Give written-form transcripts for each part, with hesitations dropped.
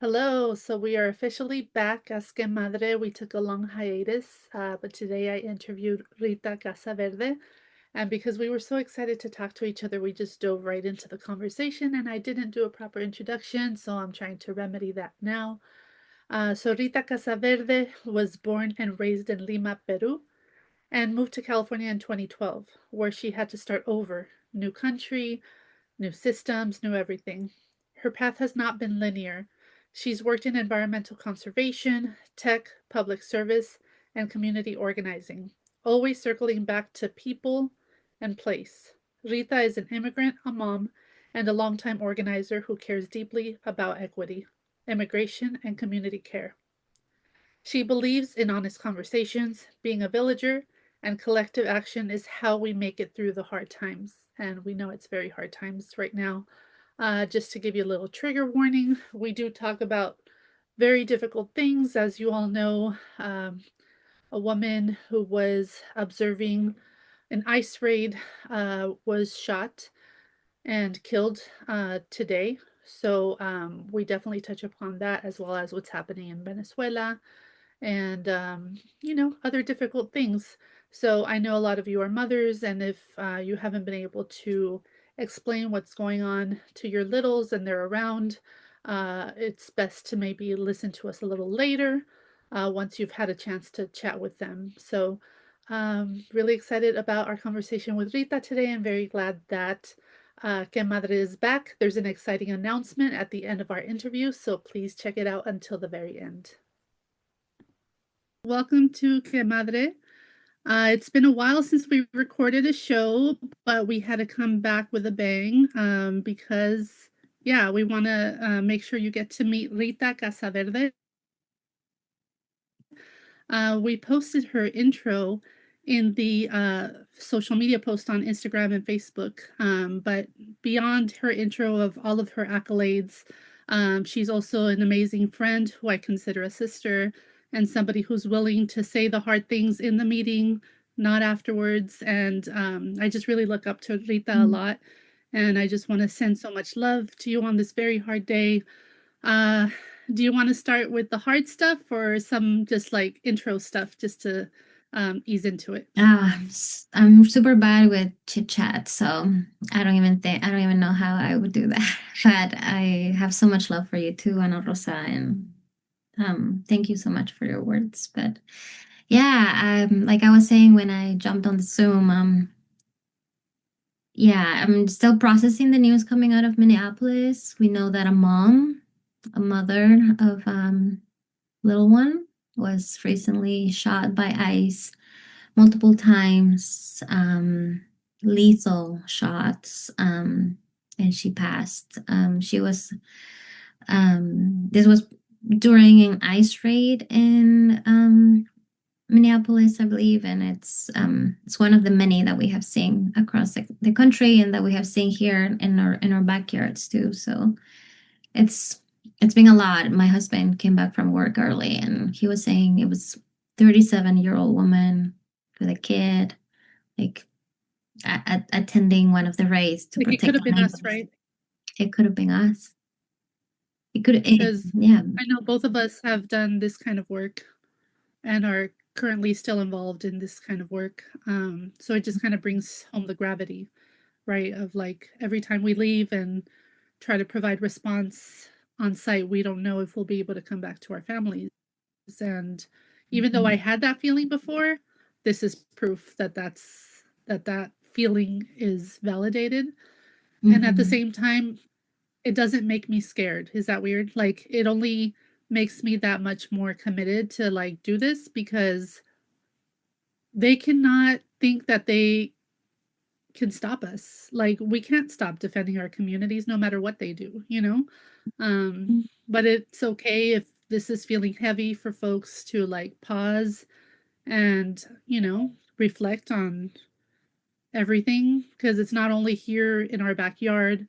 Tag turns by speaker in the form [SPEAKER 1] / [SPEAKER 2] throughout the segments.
[SPEAKER 1] Hello, so we are officially back as QueMadre. We took a long hiatus, but today I interviewed Rita Casaverde. And because we were so excited to talk to each other, we just dove right into the conversation, and I didn't do a proper introduction, so I'm trying to remedy that now. So Rita Casaverde was born and raised in Lima, Peru, and moved to California in 2012, where she had to start over. New country, new systems, new everything. Her path has not been linear. She's worked in environmental conservation, tech, public service, and community organizing, always circling back to people and place. Rita is an immigrant, a mom, and a longtime organizer who cares deeply about equity, immigration, and community care. She believes in honest conversations, being a villager, and collective action is how we make it through the hard times. And we know it's very hard times right now. Just to give you a little trigger warning, we do talk about very difficult things. As you all know, a woman who was observing an ice raid was shot and killed today. So we definitely touch upon that as well as what's happening in Venezuela and other difficult things. So I know a lot of you are mothers, and if you haven't been able to explain what's going on to your littles and they're around, it's best to maybe listen to us a little later once you've had a chance to chat with them. So really excited about our conversation with Rita today. I'm very glad that Que Madre is back. There's an exciting announcement at the end of our interview, so please check it out until the very end. Welcome to QueMadre. It's been a while since we recorded a show, but we had to come back with a bang because, yeah, we want to make sure you get to meet Rita Casaverde. We posted her intro in the social media post on Instagram and Facebook. But beyond her intro of all of her accolades, she's also an amazing friend who I consider a sister and somebody who's willing to say the hard things in the meeting, not afterwards. And I just really look up to Rita a lot. And I just want to send so much love to you on this very hard day. Uh, do you want to start with the hard stuff or some just like intro stuff just to ease into it?
[SPEAKER 2] I'm super bad with chit chat, so I don't even know how I would do that. But I have so much love for you too, Ana Rosa, and thank you so much for your words. But yeah, like I was saying when I jumped on the Zoom, yeah, I'm still processing the news coming out of Minneapolis. We know that a mother of little one, was recently shot by ICE multiple times, lethal shots, and she passed. This was during an ICE raid in Minneapolis, I believe, and it's one of the many that we have seen across the country and that we have seen here in our backyards too. So it's it's been a lot. My husband came back from work early and he was saying it was 37-year-old woman with a kid, like attending one of the raids to
[SPEAKER 1] Like it could
[SPEAKER 2] protect
[SPEAKER 1] have
[SPEAKER 2] our
[SPEAKER 1] been us,
[SPEAKER 2] neighbors.
[SPEAKER 1] right?
[SPEAKER 2] It could have been us. It could,
[SPEAKER 1] Because
[SPEAKER 2] yeah.
[SPEAKER 1] I know both of us have done this kind of work and are currently still involved in this kind of work. So it just kind of brings home the gravity, right? Of like every time we leave and try to provide response on site, we don't know if we'll be able to come back to our families. And even though I
[SPEAKER 2] Mhm.
[SPEAKER 1] had that feeling before, this is proof that that feeling is validated. And at the
[SPEAKER 2] Mhm.
[SPEAKER 1] same time, it doesn't make me scared. Is that weird? Like it only makes me that much more committed to like do this because they cannot think that they can stop us. Like we can't stop defending our communities no matter what they do, you know? Um but it's okay if this is feeling heavy for folks to like pause and, reflect on everything because it's not only here in our backyard,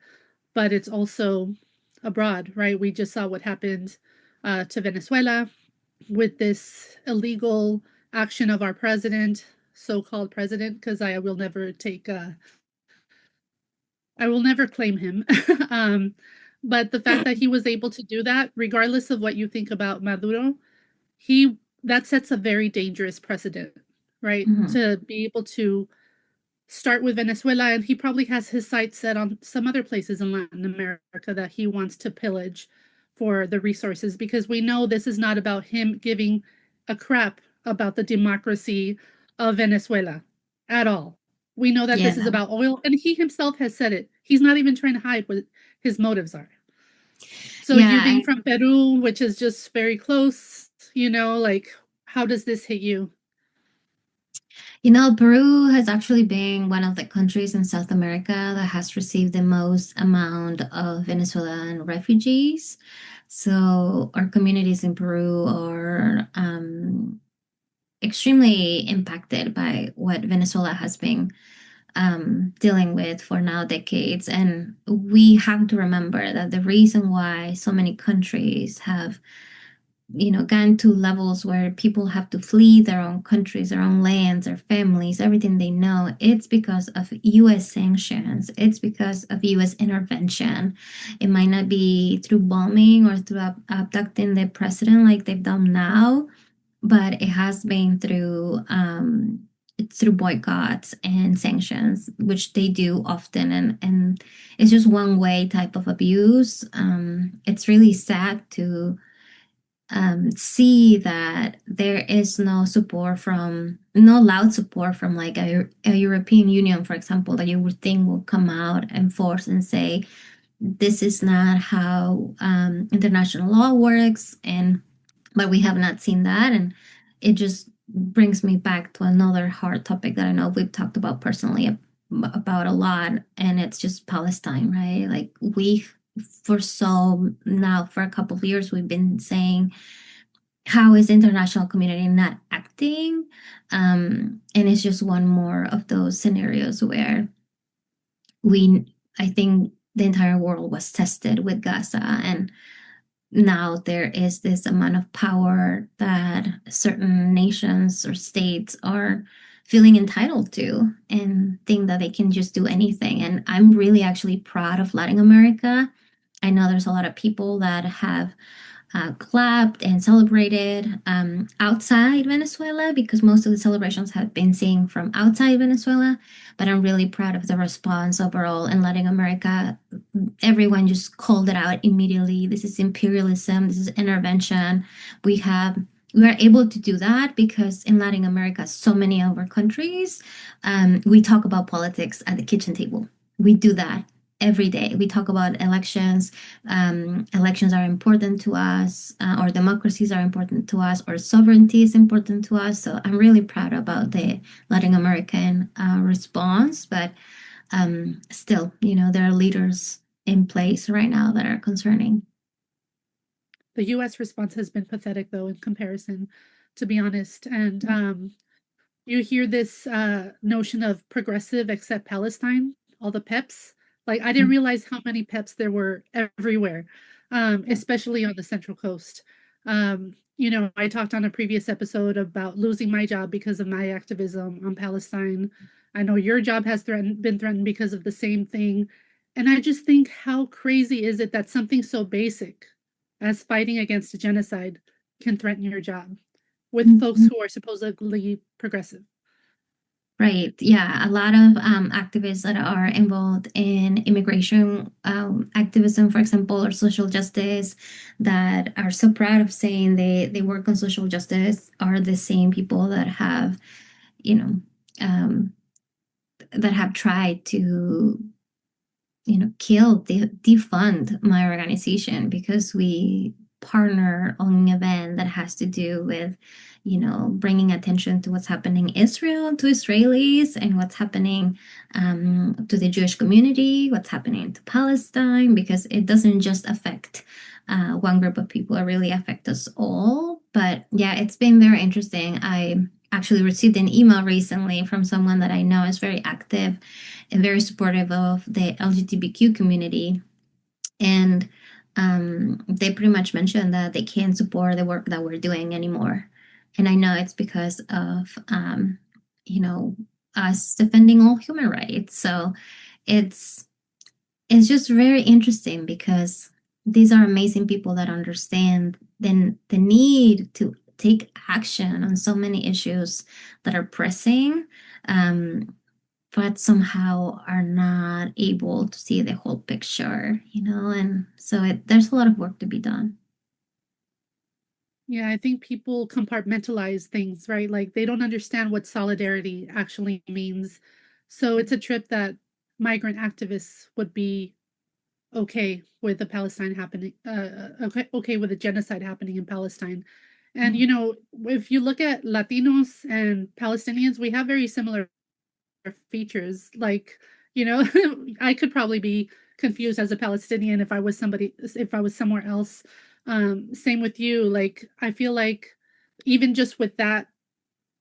[SPEAKER 1] but it's also abroad, right? We just saw what happened to Venezuela with this illegal action of our president, so-called president, because I will never claim him. um, But the fact that he was able to do that, regardless of what you think about Maduro, he that sets a very dangerous precedent, right?
[SPEAKER 2] Mhm.
[SPEAKER 1] To be able to start with Venezuela, and he probably has his sights set on some other places in Latin America that he wants to pillage for the resources, because we know this is not about him giving a crap about the democracy of Venezuela at all. We know that
[SPEAKER 2] Yeah,
[SPEAKER 1] this is
[SPEAKER 2] no.
[SPEAKER 1] about oil, and he himself has said it. He's not even trying to hide what his motives are. So you
[SPEAKER 2] Yeah,
[SPEAKER 1] being from Peru, which is just very close, like how does this hit you?
[SPEAKER 2] Peru has actually been one of the countries in South America that has received the most amount of Venezuelan refugees. So our communities in Peru are extremely impacted by what Venezuela has been dealing with for now decades. And we have to remember that the reason why so many countries have gotten to levels where people have to flee their own countries, their own lands, their families, everything they know. It's because of US sanctions. It's because of US intervention. It might not be through bombing or through abducting the president like they've done now, but it has been through boycotts and sanctions, which they do often, and it's just one way type of abuse. It's really sad to see that there is no loud support from like a European Union, for example, that you would think will come out and force and say, this is not how international law works. And but we have not seen that. And it just brings me back to another hard topic that I know we've talked about personally about a lot. And it's just Palestine, right? Like for a couple of years, we've been saying, how is the international community not acting? And it's just one more of those scenarios where I think the entire world was tested with Gaza, and now there is this amount of power that certain nations or states are feeling entitled to and think that they can just do anything. And I'm really actually proud of Latin America. I know there's a lot of people that have clapped and celebrated outside Venezuela, because most of the celebrations have been seen from outside Venezuela. But I'm really proud of the response overall in Latin America. Everyone just called it out immediately. This is imperialism. This is intervention. We are able to do that because in Latin America, so many of our countries, we talk about politics at the kitchen table. We do that every day. We talk about elections. Elections are important to us. Our democracies are important to us. Our sovereignty is important to us. So I'm really proud about the Latin American response. But still, there are leaders in place right now that are concerning.
[SPEAKER 1] The US response has been pathetic, though, in comparison, to be honest. And you hear this notion of progressive except Palestine, all the PEPs. Like, I didn't realize how many PEPs there were everywhere, especially on the Central Coast. I talked on a previous episode about losing my job because of my activism on Palestine. I know your job has been threatened because of the same thing. And I just think, how crazy is it that something so basic as fighting against a genocide can threaten your job with folks
[SPEAKER 2] Mhm.
[SPEAKER 1] who are supposedly progressive?
[SPEAKER 2] Right. Yeah. A lot of activists that are involved in immigration activism, for example, or social justice, that are so proud of saying they work on social justice, are the same people you know, um, that have tried to kill, defund my organization because we partner on an event that has to do with, bringing attention to what's happening in Israel, to Israelis, and what's happening to the Jewish community, what's happening to Palestine, because it doesn't just affect one group of people, it really affects us all. But yeah, it's been very interesting. I actually received an email recently from someone that I know is very active and very supportive of the LGBTQ community. And they pretty much mentioned that they can't support the work that we're doing anymore. And I know it's because of, you know, us defending all human rights. So it's it's just very interesting because these are amazing people that understand the need to take action on so many issues that are pressing, um, but somehow are not able to see the whole picture, and so there's a lot of work to be done.
[SPEAKER 1] Yeah, I think people compartmentalize things, right? Like they don't understand what solidarity actually means. So it's a trip that migrant activists would be okay with the Palestine happening, okay with the genocide happening in Palestine. And
[SPEAKER 2] Mm.
[SPEAKER 1] if you look at Latinos and Palestinians, we have very similar features. Like, I could probably be confused as a Palestinian if I was somewhere else. Same with you. Like, I feel like even just with that,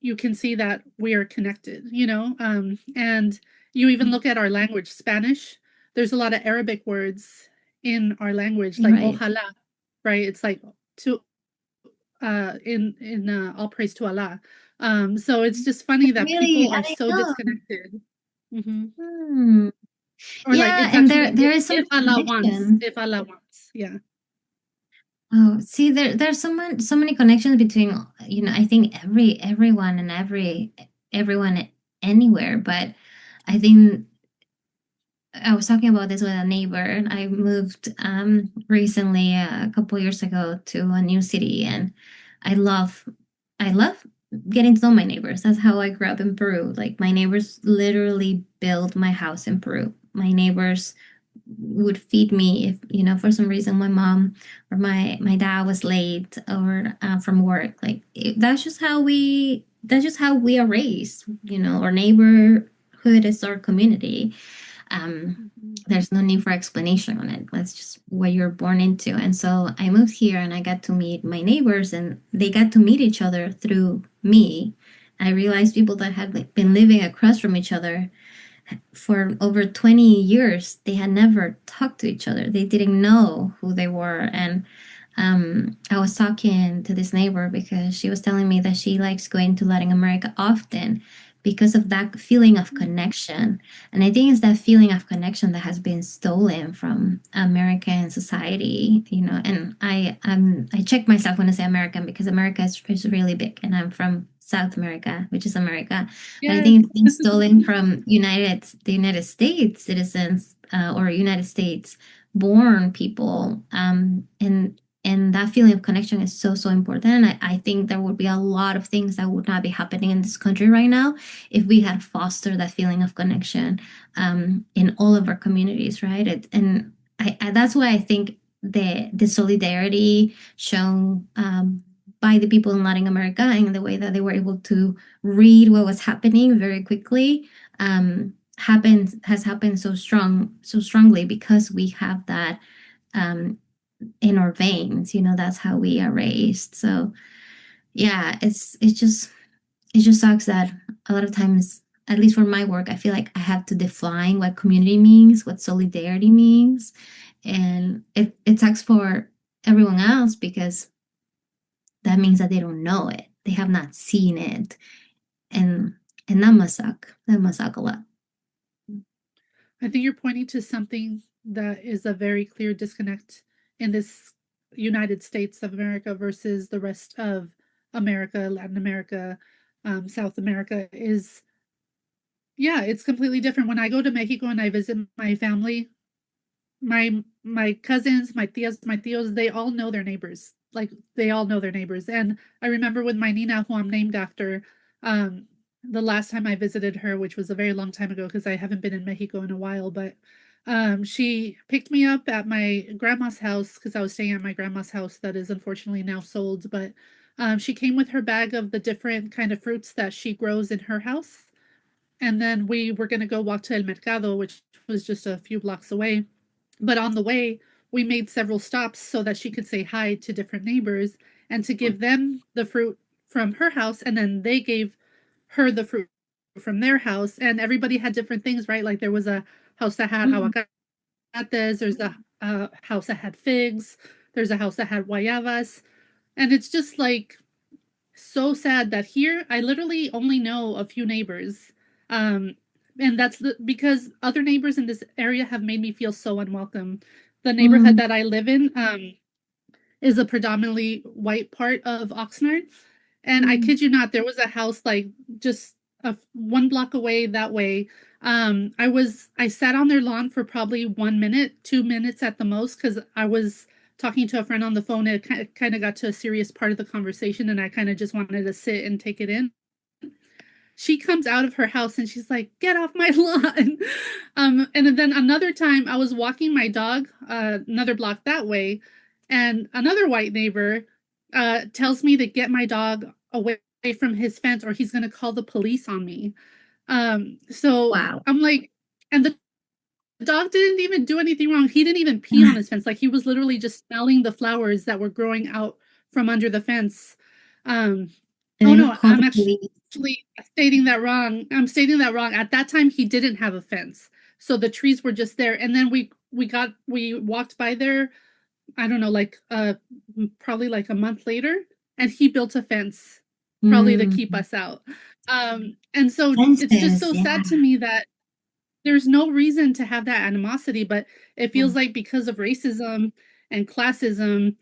[SPEAKER 1] you can see that we are connected, and you even look at our language, Spanish. There's a lot of Arabic words in our language, like
[SPEAKER 2] Right.
[SPEAKER 1] ojalá, right? It's like to in all praise to Allah. So it's just funny that
[SPEAKER 2] Really,
[SPEAKER 1] people
[SPEAKER 2] I
[SPEAKER 1] are
[SPEAKER 2] didn't
[SPEAKER 1] so
[SPEAKER 2] know.
[SPEAKER 1] disconnected. Hmm.
[SPEAKER 2] Hmm.
[SPEAKER 1] Or like
[SPEAKER 2] Yeah,
[SPEAKER 1] it's
[SPEAKER 2] and
[SPEAKER 1] actually
[SPEAKER 2] there is some
[SPEAKER 1] if Allah wants,
[SPEAKER 2] connection.
[SPEAKER 1] if Allah wants. Yeah.
[SPEAKER 2] Oh, see, there's so many connections between, I think everyone and everyone anywhere, but I think I was talking about this with a neighbor. I moved recently, a couple years ago, to a new city, and I love I love getting to know my neighbors. That's how I grew up in Peru. Like my neighbors literally built my house in Peru. My neighbors would feed me if, for some reason my mom or my dad was late or from work. Like that's just how we are raised. Our neighborhood is our community. um,
[SPEAKER 1] Mhm.
[SPEAKER 2] there's no need for explanation on it. That's just what you're born into. And so I moved here and I got to meet my neighbors, and they got to meet each other through me. I realized people that had like been living across from each other for over 20 years, they had never talked to each other. They didn't know who they were. And I was talking to this neighbor because she was telling me that she likes going to Latin America often because of that feeling of connection. And I think it's that feeling of connection that has been stolen from American society, and I check myself when I say American because America is really big, and I'm from South America, which is America. But I
[SPEAKER 1] Yes.
[SPEAKER 2] think it's been stolen from the United States citizens, or United States born people, and that feeling of connection is so so important. I think there would be a lot of things that would not be happening in this country right now if we had fostered that feeling of connection, in all of our communities, right? And that's why I think the solidarity shown, by the people in Latin America and the way that they were able to read what was happening very quickly, has happened so strongly because we have that, um, in our veins. That's how we are raised. So yeah, it just sucks that a lot of times, at least for my work, I feel like I have to define what community means, what solidarity means, and it sucks for everyone else because that means that they don't know it, they have not seen it, and that must suck. That must suck a lot.
[SPEAKER 1] I think you're pointing to something that is a very clear disconnect in this United States of America versus the rest of America, Latin America, South America is, yeah, it's completely different. When I go to Mexico and I visit my family, my cousins, my tias, my tios, they all know their neighbors. Like they all know their neighbors. And I remember with my Nina, who I'm named after, um, the last time I visited her, which was a very long time ago because I haven't been in Mexico in a while, but she picked me up at my grandma's house because I was staying at my grandma's house that is unfortunately now sold. But she came with her bag of the different kind of fruits that she grows in her house. And then we were going to go walk to El Mercado, which was just a few blocks away. But on the way, we made several stops so that she could say hi to different neighbors and to give them the fruit from her house. And then they gave her the fruit from their house. And everybody had different things, right? Like there was a house that had
[SPEAKER 2] Mhm.
[SPEAKER 1] aguacates, there's a house that had figs, there's a house that had guayabas. And it's just like so sad that here I literally only know a few neighbors. Um, and that's because other neighbors in this area have made me feel so unwelcome. The neighborhood
[SPEAKER 2] Mm,
[SPEAKER 1] that I live in is a predominantly white part of Oxnard. And I
[SPEAKER 2] mm,
[SPEAKER 1] kid you not, there was a house like just one block away that way. I sat on their lawn for probably 1 minute, 2 minutes at the most, because I was talking to a friend on the phone. It kind of got to a serious part of the conversation, and I kind of just wanted to sit and take it in. She comes out of her house and she's like, "Get off my lawn!" And then another time, I was walking my dog another block that way, and another white neighbor tells me to get my dog away from his fence, or he's going to call the police on me. So
[SPEAKER 2] wow.
[SPEAKER 1] I'm like, and the dog didn't even do anything wrong. He didn't even pee on his fence. Like he was literally just smelling the flowers that were growing out from under the fence. Um,
[SPEAKER 2] And
[SPEAKER 1] oh
[SPEAKER 2] then
[SPEAKER 1] no,
[SPEAKER 2] call
[SPEAKER 1] I'm
[SPEAKER 2] the police.
[SPEAKER 1] actually stating that wrong. I'm stating that wrong. At that time, he didn't have a fence, so the trees were just there. And then we walked by there. I don't know, like probably like a month later, and he built a fence, probably to keep
[SPEAKER 2] Mm,
[SPEAKER 1] us out. And so it's just
[SPEAKER 2] fences,
[SPEAKER 1] so
[SPEAKER 2] yeah.
[SPEAKER 1] sad to me that there's no reason to have that animosity, but it feels
[SPEAKER 2] Mm,
[SPEAKER 1] like because of racism and classism,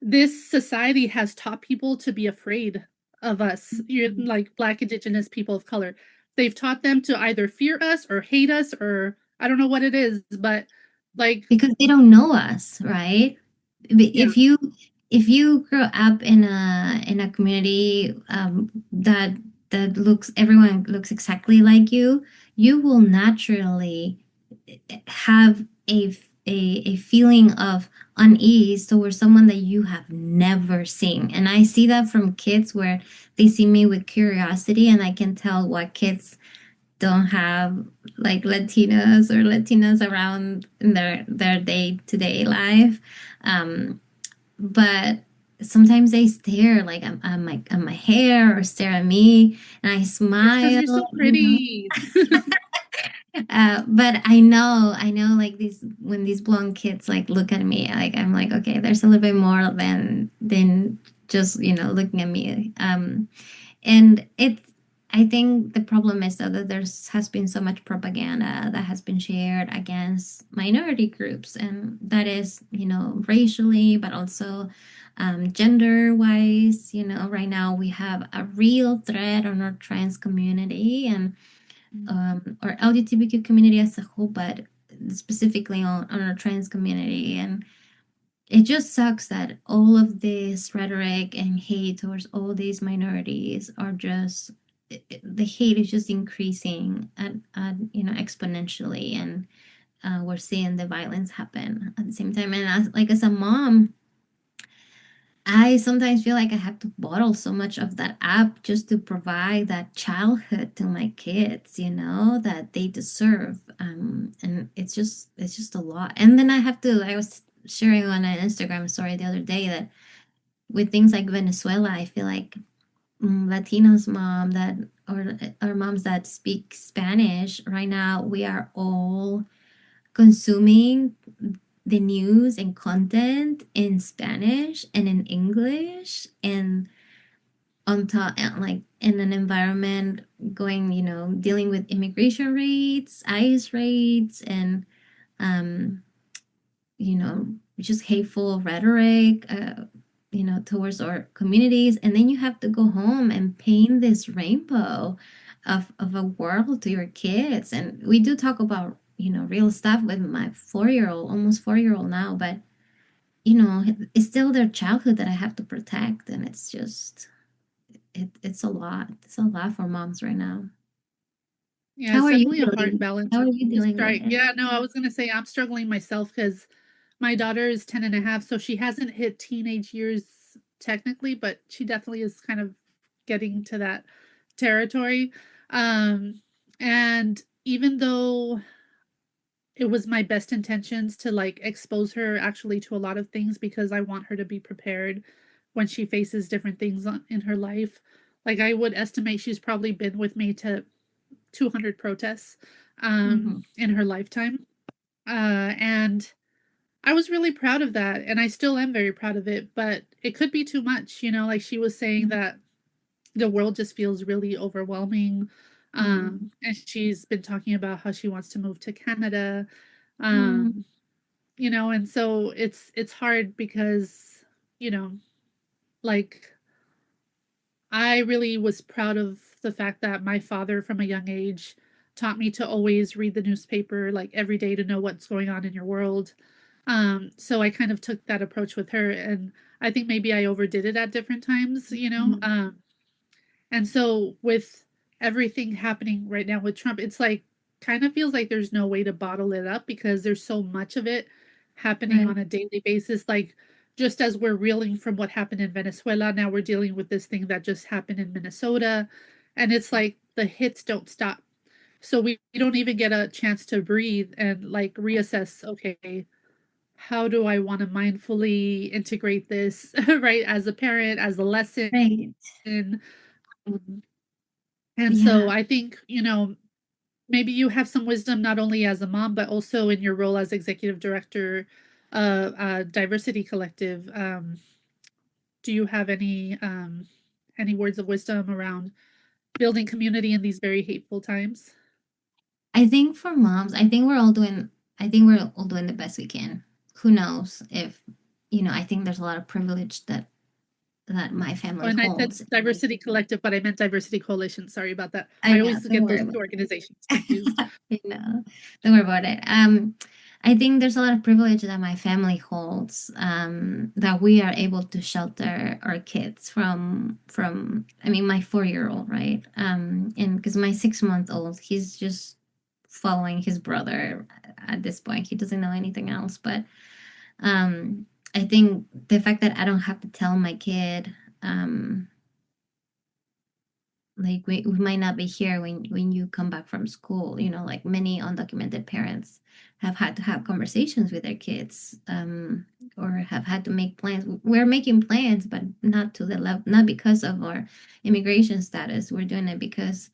[SPEAKER 1] this society has taught people to be afraid of us. You're
[SPEAKER 2] mm.
[SPEAKER 1] like Black, Indigenous people of color. They've taught them to either fear us or hate us, or I don't know what it is, but like,
[SPEAKER 2] Because they don't know us, right?
[SPEAKER 1] yeah,
[SPEAKER 2] If you grow up in a community that looks everyone looks exactly like you will naturally have a feeling of unease towards someone that you have never seen. And I see that from kids where they see me with curiosity, and I can tell what kids don't have like Latinas around in their day-to-day life. Um, but sometimes they stare like at my hair or stare at me, and I
[SPEAKER 1] it's because
[SPEAKER 2] smile,
[SPEAKER 1] you're so
[SPEAKER 2] you know.
[SPEAKER 1] pretty.
[SPEAKER 2] But I know like these when these blonde kids like look at me, like I'm like, okay, there's a little bit more than just, looking at me. And I think the problem is though that there's has been so much propaganda that has been shared against minority groups, and that is, racially, but also gender wise. Right now we have a real threat on our trans community and or LGBTQ community as a whole, but specifically on our trans community. And it just sucks that all of this rhetoric and hate towards all these minorities are just the hate is just increasing at exponentially, and we're seeing the violence happen at the same time. And as a mom, I sometimes feel like I have to bottle so much of that up just to provide that childhood to my kids, that they deserve. And it's just a lot. And then I was sharing on an Instagram story the other day that with things like Venezuela, I feel like Latinos mom that or moms that speak Spanish right now, we are all consuming the news and content in Spanish and in English, and on top, and like in an environment going, dealing with immigration rates, ICE rates, and um, just hateful rhetoric, towards our communities. And then you have to go home and paint this rainbow of a world to your kids. And we do talk about, real stuff with my 4 year old, almost 4 year old now, but, it's still their childhood that I have to protect. And it's just, it's a lot. It's a lot for moms right now.
[SPEAKER 1] Yeah,
[SPEAKER 2] How
[SPEAKER 1] it's
[SPEAKER 2] are you
[SPEAKER 1] definitely a hard
[SPEAKER 2] dealing?
[SPEAKER 1] balance
[SPEAKER 2] How are
[SPEAKER 1] to
[SPEAKER 2] you dealing with
[SPEAKER 1] strike.
[SPEAKER 2] it?
[SPEAKER 1] Yeah, no, I was gonna say I'm struggling myself because my daughter is 10 and a half, so she hasn't hit teenage years technically, but she definitely is kind of getting to that territory. Um, and even though it was my best intentions to like expose her actually to a lot of things because I want her to be prepared when she faces different things in her life. Like I would estimate she's probably been with me to 200 protests
[SPEAKER 2] Hmm.
[SPEAKER 1] in her lifetime. And I was really proud of that. And I still am very proud of it, but it could be too much. Like she was saying that the world just feels really overwhelming.
[SPEAKER 2] Mm.
[SPEAKER 1] And she's been talking about how she wants to move to Canada.
[SPEAKER 2] Mm.
[SPEAKER 1] Um, and so it's hard because, you know, like I really was proud of the fact that my father from a young age taught me to always read the newspaper like every day to know what's going on in your world. So I kind of took that approach with her, and I think maybe I overdid it at different times,
[SPEAKER 2] Mm.
[SPEAKER 1] and so with everything happening right now with Trump, it's like kind of feels like there's no way to bottle it up because there's so much of it happening
[SPEAKER 2] Right.
[SPEAKER 1] on a daily basis. Like just as we're reeling from what happened in Venezuela, now we're dealing with this thing that just happened in Minnesota. And it's like the hits don't stop. So we don't even get a chance to breathe and like reassess, okay, how do I want to mindfully integrate this, right? As a parent, as a lesson.
[SPEAKER 2] Right.
[SPEAKER 1] Um, And so
[SPEAKER 2] Yeah.
[SPEAKER 1] I think, maybe you have some wisdom not only as a mom, but also in your role as executive director of Diversity Collective. Do you have any words of wisdom around building community in these very hateful times?
[SPEAKER 2] I think for moms, I think we're all doing the best we can. Who knows if, I think there's a lot of privilege that my
[SPEAKER 1] Oh,
[SPEAKER 2] family
[SPEAKER 1] and I said
[SPEAKER 2] holds.
[SPEAKER 1] Diversity Collective, but I meant Diversity Coalition. Sorry about that.
[SPEAKER 2] I
[SPEAKER 1] I
[SPEAKER 2] know,
[SPEAKER 1] always
[SPEAKER 2] don't
[SPEAKER 1] get
[SPEAKER 2] worry
[SPEAKER 1] those
[SPEAKER 2] about
[SPEAKER 1] two organizations confused.
[SPEAKER 2] don't worry about it. I think there's a lot of privilege that my family holds, that we are able to shelter our kids from I mean my 4 year old, right? And because my 6 month old, he's just following his brother at this point. He doesn't know anything else. But I think the fact that I don't have to tell my kid, um, like we might not be here when you come back from school, like many undocumented parents have had to have conversations with their kids, or have had to make plans. We're making plans, but not to the level, not because of our immigration status. We're doing it because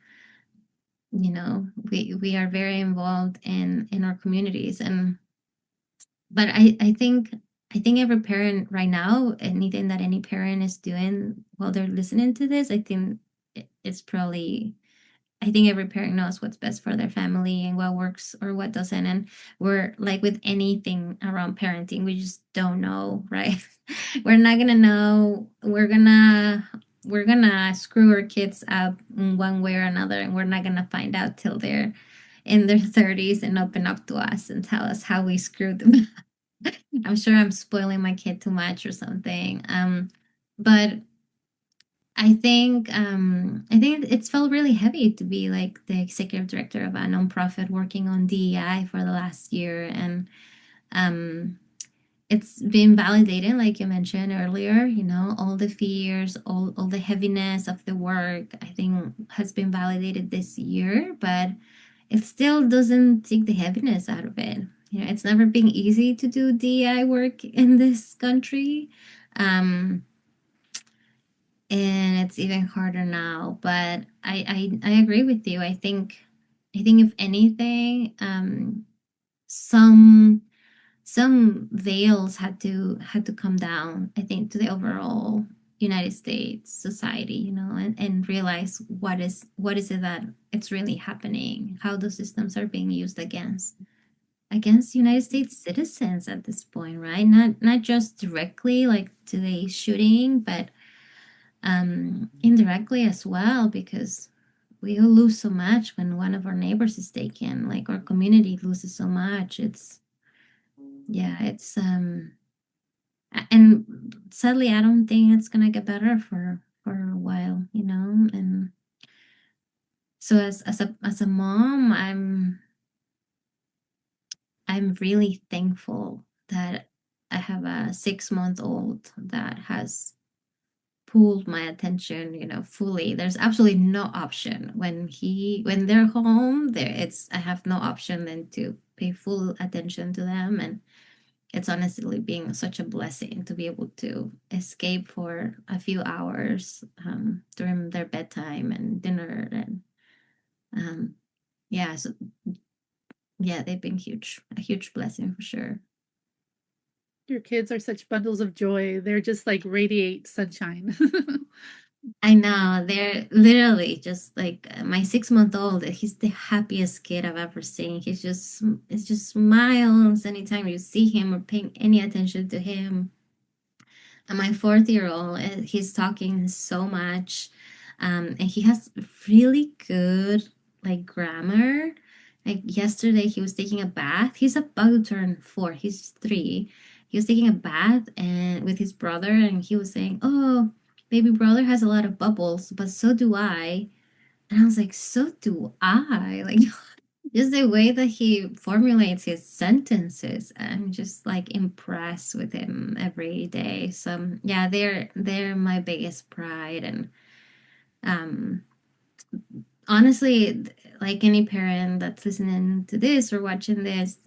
[SPEAKER 2] we are very involved in our communities. And but I think every parent right now, anything that any parent is doing while they're listening to this, I think it's probably, I think every parent knows what's best for their family and what works or what doesn't. And we're like with anything around parenting, we just don't know, right? We're not gonna know. We're gonna screw our kids up in one way or another, and we're not gonna find out till they're in their 30s and open up to us and tell us how we screwed them. I'm sure I'm spoiling my kid too much or something. But I think it's felt really heavy to be like the executive director of a nonprofit working on DEI for the last year. And um it's been validated, like you mentioned earlier, all the fears, all the heaviness of the work, I think has been validated this year, but it still doesn't take the heaviness out of it. It's never been easy to do DEI work in this country. Um, and it's even harder now. But I agree with you. I think if anything, some some veils had to come down, I think, to the overall United States society, and realize what is it that it's really happening, how those systems are being used against United States citizens at this point, right? Not just directly like today's shooting, but indirectly as well, because we all lose so much when one of our neighbors is taken. Like our community loses so much. It's Yeah, and sadly, I don't think it's gonna get better for a while. And so as a mom, I'm really thankful that I have a 6 month old that has pulled my attention, fully. There's absolutely no option when they're home. I have no option than to pay full attention to them. And it's honestly being such a blessing to be able to escape for a few hours, during their bedtime and dinner. And um, yeah, so yeah, they've been a huge blessing for sure.
[SPEAKER 1] Your kids are such bundles of joy. They're just like radiate sunshine.
[SPEAKER 2] I know they're literally just like my 6 month old. He's the happiest kid I've ever seen. It's just smiles anytime you see him or paying any attention to him. And my 4 year old, he's talking so much, and he has really good like grammar. Like yesterday, he was taking a bath. He's about to turn 4. He's 3. He was taking a bath and with his brother, and he was saying, "Oh, baby brother has a lot of bubbles, but so do I." And I was like, "So do I." Like just the way that he formulates his sentences, I'm just like impressed with him every day. So yeah, they're my biggest pride. And um honestly, like any parent that's listening to this or watching this,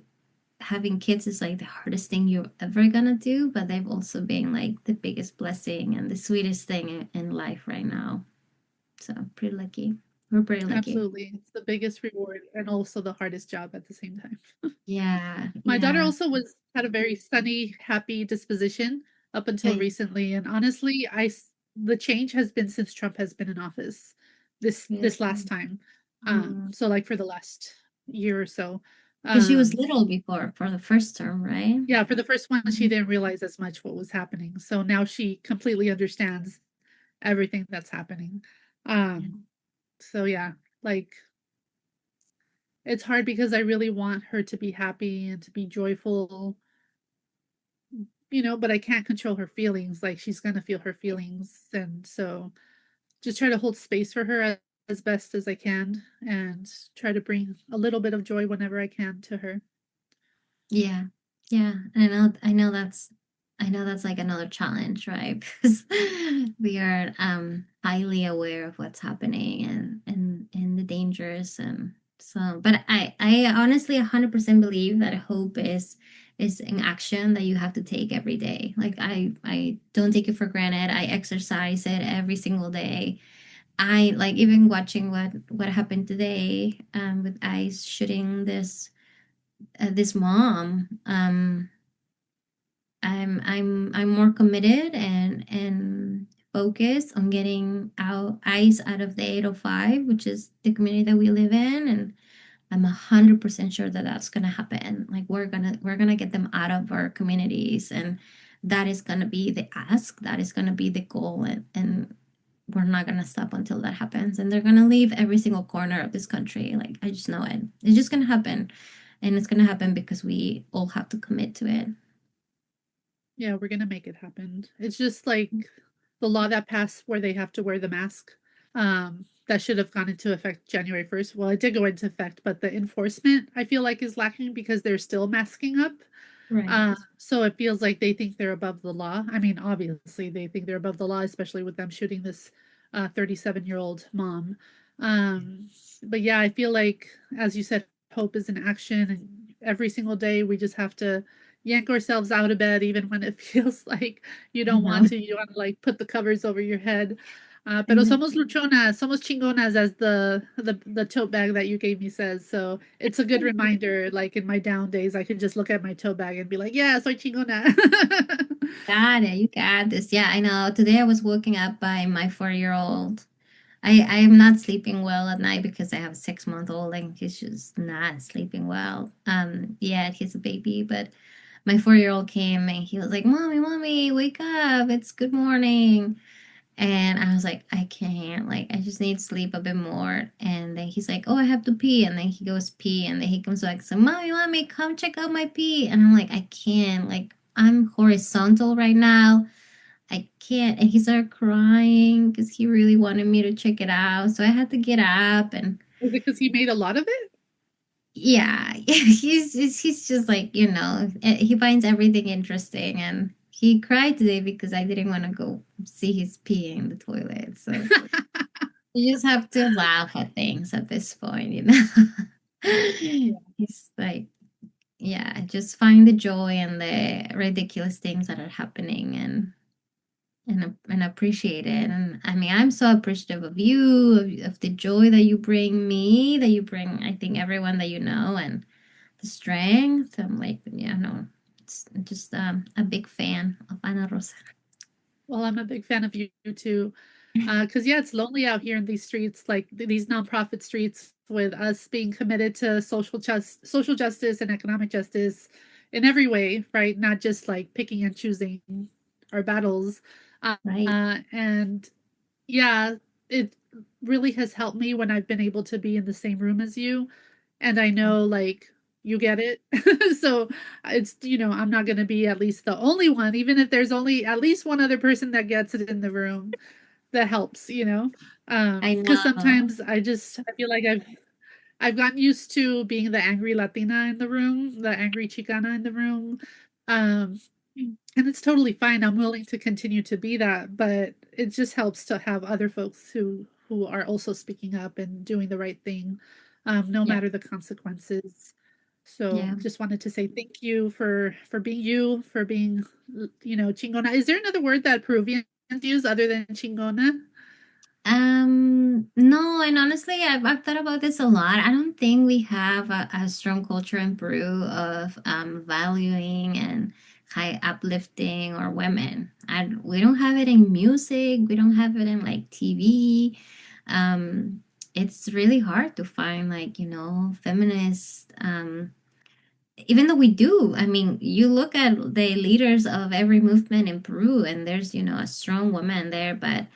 [SPEAKER 2] having kids is like the hardest thing you're ever gonna do, but they've also been like the biggest blessing and the sweetest thing in life right now. So pretty lucky. We're pretty lucky.
[SPEAKER 1] Absolutely. It's the biggest reward and also the hardest job at the same time.
[SPEAKER 2] Yeah,
[SPEAKER 1] My daughter
[SPEAKER 2] yeah.
[SPEAKER 1] also had a very sunny, happy disposition up until
[SPEAKER 2] Okay,
[SPEAKER 1] recently, and honestly, the change has been since Trump has been in office this last
[SPEAKER 2] good.
[SPEAKER 1] time.
[SPEAKER 2] Mm.
[SPEAKER 1] So like for the last year or so.
[SPEAKER 2] Because she was
[SPEAKER 1] Um,
[SPEAKER 2] little before for the first term, right?
[SPEAKER 1] yeah, for the first one, she
[SPEAKER 2] Mhm.
[SPEAKER 1] didn't realize as much what was happening. So now she completely understands everything that's happening.
[SPEAKER 2] Yeah.
[SPEAKER 1] Um, so yeah, like it's hard because I really want her to be happy and to be joyful, but I can't control her feelings. Like she's gonna feel her feelings, and so just try to hold space for her as best as I can, and try to bring a little bit of joy whenever I can to her.
[SPEAKER 2] Yeah. Yeah. I know that's like another challenge, right? Because we are highly aware of what's happening and the dangers. And so but I honestly 100% believe that hope is an action that you have to take every day. Like I don't take it for granted. I exercise it every single day. I like even watching what happened today with ICE shooting this mom. I'm more committed and focused on getting out ICE out of the 805, which is the community that we live in, and I'm 100% sure that that's gonna happen. Like we're gonna get them out of our communities, and that is gonna be the ask. That is gonna be the goal, and we're not gonna stop until that happens. And they're gonna leave every single corner of this country. Like I just know it. It's just gonna happen, and it's gonna happen because we all have to commit to it.
[SPEAKER 1] Yeah, we're gonna make it happen. It's just like the law that passed where they have to wear the mask. That should have gone into effect January 1st. Well, it did go into effect, but the enforcement I feel like is lacking because they're still masking up.
[SPEAKER 2] Right.
[SPEAKER 1] So it feels like they think they're above the law. I mean, obviously they think they're above the law, especially with them shooting this 37-year-old mom. Um, but yeah, I feel like, as you said, hope is in action, and every single day we just have to yank ourselves out of bed, even when it feels like you
[SPEAKER 2] I
[SPEAKER 1] don't
[SPEAKER 2] know.
[SPEAKER 1] want to. You want to like put the covers over your head.
[SPEAKER 2] I
[SPEAKER 1] Pero
[SPEAKER 2] know.
[SPEAKER 1] somos luchonas, somos chingonas, as the tote bag that you gave me says. So it's a good reminder. Like in my down days, I can just look at my tote bag and be like, "Yeah, soy chingona."
[SPEAKER 2] Got it. You got this. Yeah, I know. Today I was woken up by my 4 year old. I am not sleeping well at night because I have a 6 month old and he's just not sleeping well. Yeah, he's a baby, but my 4 year old came and he was like, "Mommy, mommy, wake up. It's good morning." And I was like, I can't, like, I just need to sleep a bit more. And then he's like, oh, I have to pee. And then he goes pee. And then he comes back, so, mommy, mommy, come check out my pee. And I'm like, I can't, like, I'm horizontal right now. I can't. And he started crying because he really wanted me to check it out. So I had to get up and
[SPEAKER 1] Is it because he made a lot of it?
[SPEAKER 2] yeah, he's just like, he finds everything interesting. And he cried today because I didn't want to go see his pee in the toilet. So you just have to laugh at things at this point. It's like, yeah, just find the joy and the ridiculous things that are happening and appreciate it. And I mean, I'm so appreciative of you, of the joy that you bring me, that you bring, I think, everyone that you know, and the strength. I'm like, yeah, no, it's just a big fan of Ana Rosa.
[SPEAKER 1] Well, I'm a big fan of you too. Because yeah, it's lonely out here in these streets, like these nonprofit streets, with us being committed to social justice and economic justice in every way, right? Not just like picking and choosing our battles.
[SPEAKER 2] Right.
[SPEAKER 1] And yeah, it really has helped me when I've been able to be in the same room as you, and I know like you get it. So it's, I'm not going to be at least the only one, even if there's only at least one other person that gets it in the room that helps.
[SPEAKER 2] I
[SPEAKER 1] Because
[SPEAKER 2] know.
[SPEAKER 1] sometimes I feel like I've gotten used to being the angry Latina in the room, the angry Chicana in the room. Um, and it's totally fine. I'm willing to continue to be that, but it just helps to have other folks who are also speaking up and doing the right thing, no
[SPEAKER 2] Yeah.
[SPEAKER 1] matter the consequences. So
[SPEAKER 2] Yeah.
[SPEAKER 1] just wanted to say thank you for being you, for being, chingona. Is there another word that Peruvians use other than chingona?
[SPEAKER 2] No, and honestly, I've thought about this a lot. I don't think we have a strong culture in Peru of valuing and high uplifting our women. We don't have it in music. We don't have it in like TV. It's really hard to find like, feminist even though we do. I mean, you look at the leaders of every movement in Peru and there's, a strong woman there, but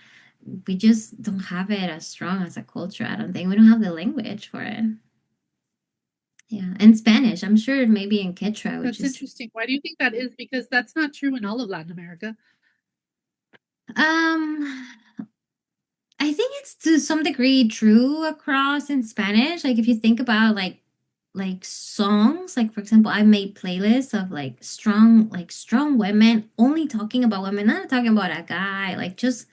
[SPEAKER 2] we just don't have it as strong as a culture. I don't think we don't have the language for it. Yeah, and Spanish. I'm sure maybe in Quechua, which
[SPEAKER 1] That's
[SPEAKER 2] is
[SPEAKER 1] interesting. Why do you think that is? Because that's not true in all of Latin America.
[SPEAKER 2] um I think it's to some degree true across in Spanish. Like if you think about like songs, like for example, I made playlists of like strong women only talking about women, not talking about a guy, like just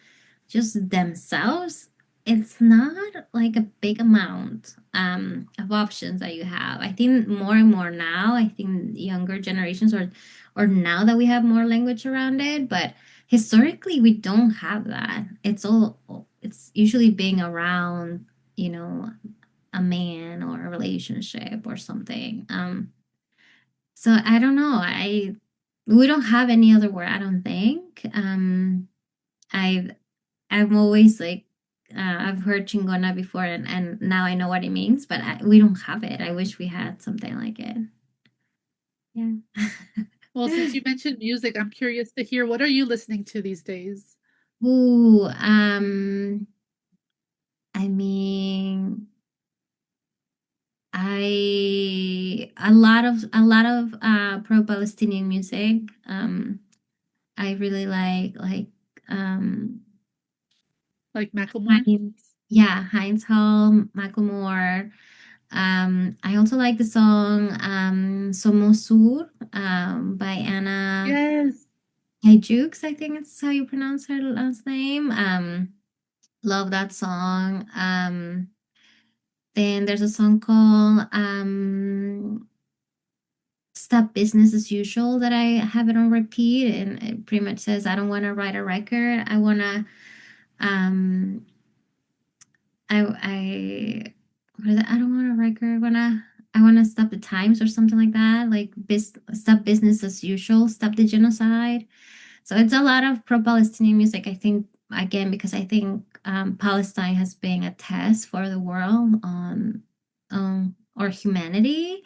[SPEAKER 2] themselves. It's not like a big amount of options that you have. I think more and more now, I think younger generations or now that we have more language around it, but historically we don't have that. It's usually being around, you know, a man or a relationship or something. So I don't know. I We don't have any other word, I don't think. I've I'm always like, I've heard chingona before and now I know what it means, but we don't have it. I wish we had something like it. Yeah.
[SPEAKER 1] Well, since you mentioned music, I'm curious to hear what are you listening to these days?
[SPEAKER 2] Ooh, I mean, a lot of pro-Palestinian music. I really like
[SPEAKER 1] Like Macklemore?
[SPEAKER 2] Heinz, yeah, Heinz Hall, Macklemore. I also like the song Somos Sur by Anna
[SPEAKER 1] Yes.
[SPEAKER 2] Hejukes, I think it's how you pronounce her last name. Love that song. Then there's a song called Stop Business as Usual that I have it on repeat, and it pretty much says, I don't want to write a record. I want to um I what is it? I don't want a record. I wanna stop the times or something like that. Like stop business as usual. Stop the genocide. So it's a lot of pro-Palestinian music. I think again because I think Palestine has been a test for the world on our humanity.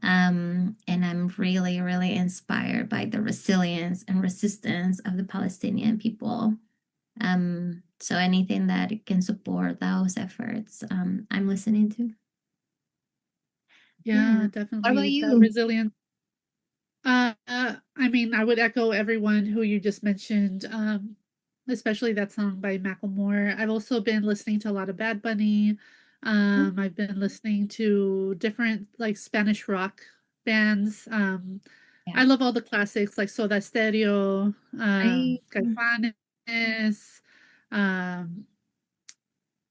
[SPEAKER 2] And I'm really, really inspired by the resilience and resistance of the Palestinian people. So anything that can support those efforts, I'm listening to.
[SPEAKER 1] Yeah,
[SPEAKER 2] Yeah. What about
[SPEAKER 1] definitely that
[SPEAKER 2] you?
[SPEAKER 1] resilience. I mean, I would echo everyone who you just mentioned, especially that song by Macklemore. I've also been listening to a lot of Bad Bunny. I've been listening to different like Spanish rock bands.
[SPEAKER 2] Yeah.
[SPEAKER 1] I love all the classics like Soda Stereo,
[SPEAKER 2] I
[SPEAKER 1] Caifanes. Um,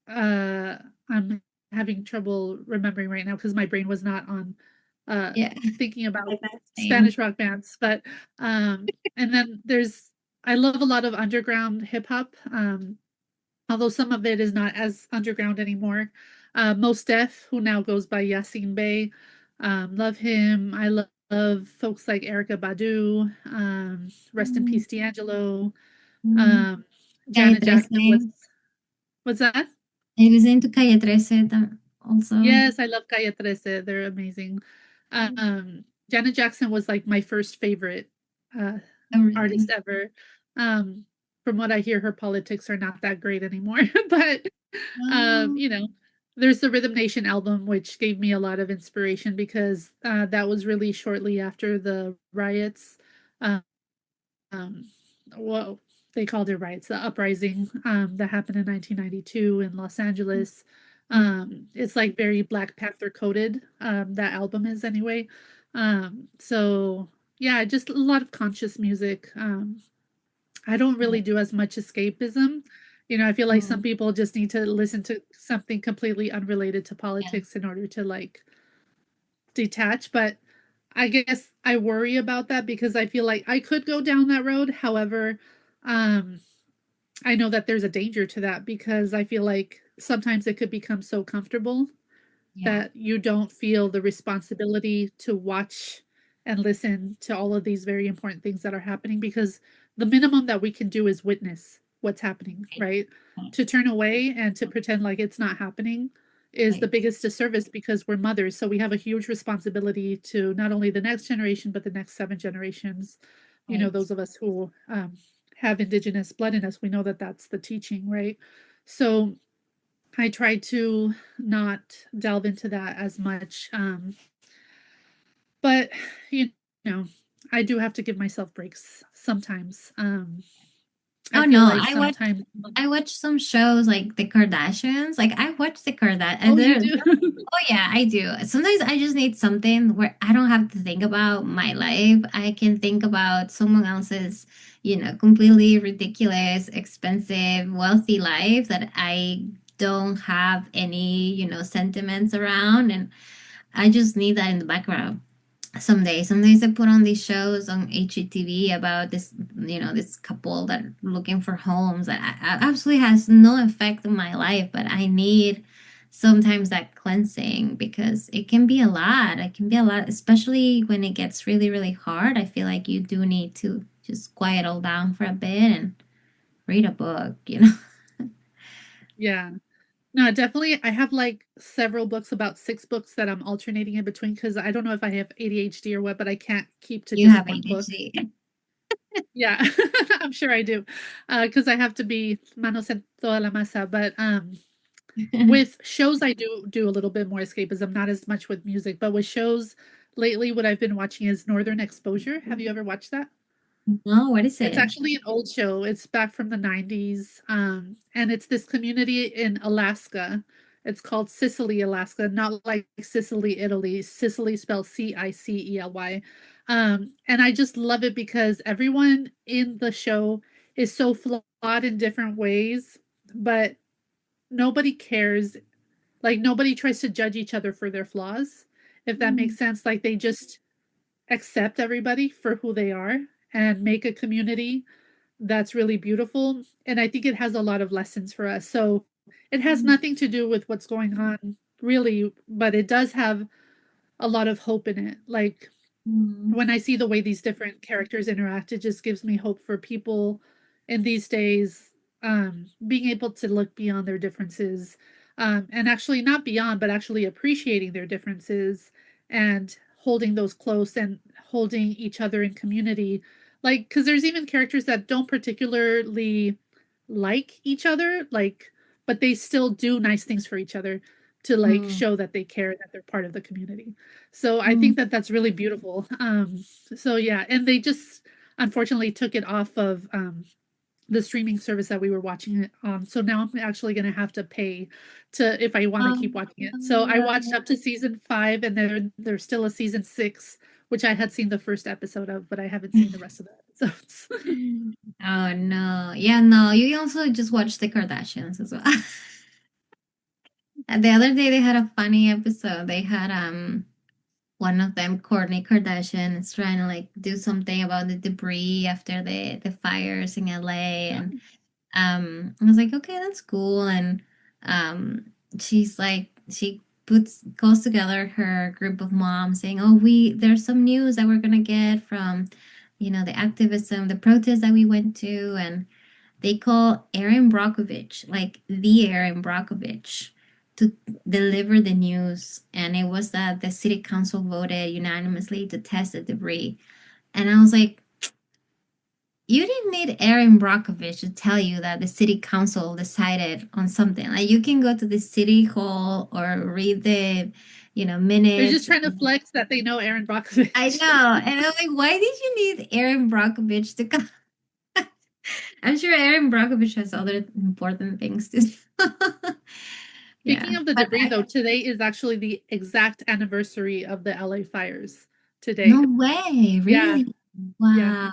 [SPEAKER 1] I'm having trouble remembering right now because my brain was not on uh
[SPEAKER 2] yeah.
[SPEAKER 1] thinking about
[SPEAKER 2] Like that
[SPEAKER 1] Spanish
[SPEAKER 2] same.
[SPEAKER 1] rock bands. But and then I love a lot of underground hip hop. Although some of it is not as underground anymore. Mos Def, who now goes by Yasin Bey. Love him. I love folks like Erica Badu, rest in
[SPEAKER 2] Mm,
[SPEAKER 1] peace D'Angelo,
[SPEAKER 2] mm.
[SPEAKER 1] um,
[SPEAKER 2] Calle
[SPEAKER 1] Janet Jackson was
[SPEAKER 2] Trece.
[SPEAKER 1] What's that?
[SPEAKER 2] I listened to Calle 13 also.
[SPEAKER 1] Yes, I love Calle 13. They're amazing. Janet Jackson was like my first favorite uh,
[SPEAKER 2] Oh, really?
[SPEAKER 1] artist ever. Um, from what I hear, her politics are not that great anymore, but
[SPEAKER 2] Oh,
[SPEAKER 1] you know, there's the Rhythm Nation album, which gave me a lot of inspiration because that was released shortly after the riots. Um, um, well, they called it riots, the uprising that happened in 1992 in Los Angeles. It's like very Black Panther coded. That album is anyway. So yeah, just a lot of conscious music. I don't really do as much escapism. You know, I feel like some
[SPEAKER 2] mm,
[SPEAKER 1] people just need to listen to something completely unrelated to
[SPEAKER 2] yeah,
[SPEAKER 1] politics in order to like detach. But I guess I worry about that because I feel like I could go down that road. However, um, I know that there's a danger to that because I feel like sometimes it could become so comfortable
[SPEAKER 2] yeah,
[SPEAKER 1] that you don't feel the responsibility to watch and listen to all of these very important things that are happening because the minimum that we can do is witness what's happening,
[SPEAKER 2] right,
[SPEAKER 1] right?
[SPEAKER 2] right,
[SPEAKER 1] To turn away and to pretend like it's not happening is the
[SPEAKER 2] right,
[SPEAKER 1] biggest disservice because we're mothers. So we have a huge responsibility to not only the next generation, but the next 7 generations. You know,
[SPEAKER 2] right.
[SPEAKER 1] those of us who have indigenous blood in us, we know that that's the teaching, right? So I try to not delve into that as much. But you know, I do have to give myself breaks sometimes. I
[SPEAKER 2] Oh
[SPEAKER 1] feel
[SPEAKER 2] no,
[SPEAKER 1] like sometimes.
[SPEAKER 2] I watch some shows like the Kardashians. Like I watch the Kardashians.
[SPEAKER 1] Oh, you do?
[SPEAKER 2] Oh yeah, I do. Sometimes I just need something where I don't have to think about my life. I can think about someone else's, completely ridiculous, expensive, wealthy life that I don't have any, sentiments around, and I just need that in the background. Some days I put on these shows on HGTV about this couple that are looking for homes that absolutely has no effect on my life, but I need sometimes that cleansing because it can be a lot. It can be a lot, especially when it gets really, really hard. I feel like you do need to just quiet all down for a bit and read a book.
[SPEAKER 1] Yeah. No, definitely. I have like several books, about 6 books that I'm alternating in between because I don't know if I have ADHD or what, but I can't keep to
[SPEAKER 2] You
[SPEAKER 1] just
[SPEAKER 2] have
[SPEAKER 1] one book.
[SPEAKER 2] ADHD.
[SPEAKER 1] Yeah, I'm sure I do. Because I have to be manos en toda la masa. But with shows, I do a little bit more escapism, not as much with music, but with shows lately, what I've been watching is Northern Exposure. Have you ever watched that?
[SPEAKER 2] No, what is
[SPEAKER 1] It's
[SPEAKER 2] it?
[SPEAKER 1] actually an old show. It's back from the 90s. And it's this community in Alaska. It's called Sicily, Alaska, not like Sicily, Italy. Sicily spelled Cicely. And I just love it because everyone in the show is so flawed in different ways, but nobody cares. Like nobody tries to judge each other for their flaws, if that makes
[SPEAKER 2] Mm,
[SPEAKER 1] sense. Like they just accept everybody for who they are and make a community that's really beautiful. And I think it has a lot of lessons for us. So it has
[SPEAKER 2] mm,
[SPEAKER 1] nothing to do with what's going on really, but it does have a lot of hope in it. Like
[SPEAKER 2] mm,
[SPEAKER 1] when I see the way these different characters interact, it just gives me hope for people in these days being able to look beyond their differences and actually not beyond, but actually appreciating their differences and holding those close and holding each other in community. Like, because there's even characters that don't particularly like each other, like, but they still do nice things for each other to like
[SPEAKER 2] mm,
[SPEAKER 1] show that they care, that they're part of the community. So I
[SPEAKER 2] mm.
[SPEAKER 1] think that that's really beautiful. So yeah, and they just unfortunately took it off of the streaming service that we were watching it on. So now I'm actually going to have to pay to if I want to keep watching it. So I watched up to season 5, and there's still a season 6, which I had seen the first episode of, but I haven't seen the rest of the episodes.
[SPEAKER 2] Oh no. Yeah, no, you also just watch the Kardashians as well. And the other day they had a funny episode. They had one of them, Kourtney Kardashian, is trying to like do something about the debris after the fires in LA, and I was like, okay, that's cool. And um she's like she puts goes together her group of moms saying, oh, there's some news that we're gonna get from the activism, the protest that we went to, and they call Aaron Brockovich, like the Aaron Brockovich, to deliver the news. And it was that the city council voted unanimously to test the debris. And I was like, you didn't need Aaron Brockovich to tell you that the city council decided on something. Like you can go to the city hall or read the,
[SPEAKER 1] They're just
[SPEAKER 2] minutes.
[SPEAKER 1] trying to flex that they know Aaron
[SPEAKER 2] I
[SPEAKER 1] Brockovich.
[SPEAKER 2] know. And I'm like, why did you need Aaron Brockovich to come? I'm sure Aaron Brockovich has other important things to do. Yeah.
[SPEAKER 1] Speaking of the
[SPEAKER 2] But
[SPEAKER 1] debris, though, today is actually the exact anniversary of the LA fires today.
[SPEAKER 2] no way,
[SPEAKER 1] Yeah,
[SPEAKER 2] really?
[SPEAKER 1] yeah.
[SPEAKER 2] Wow.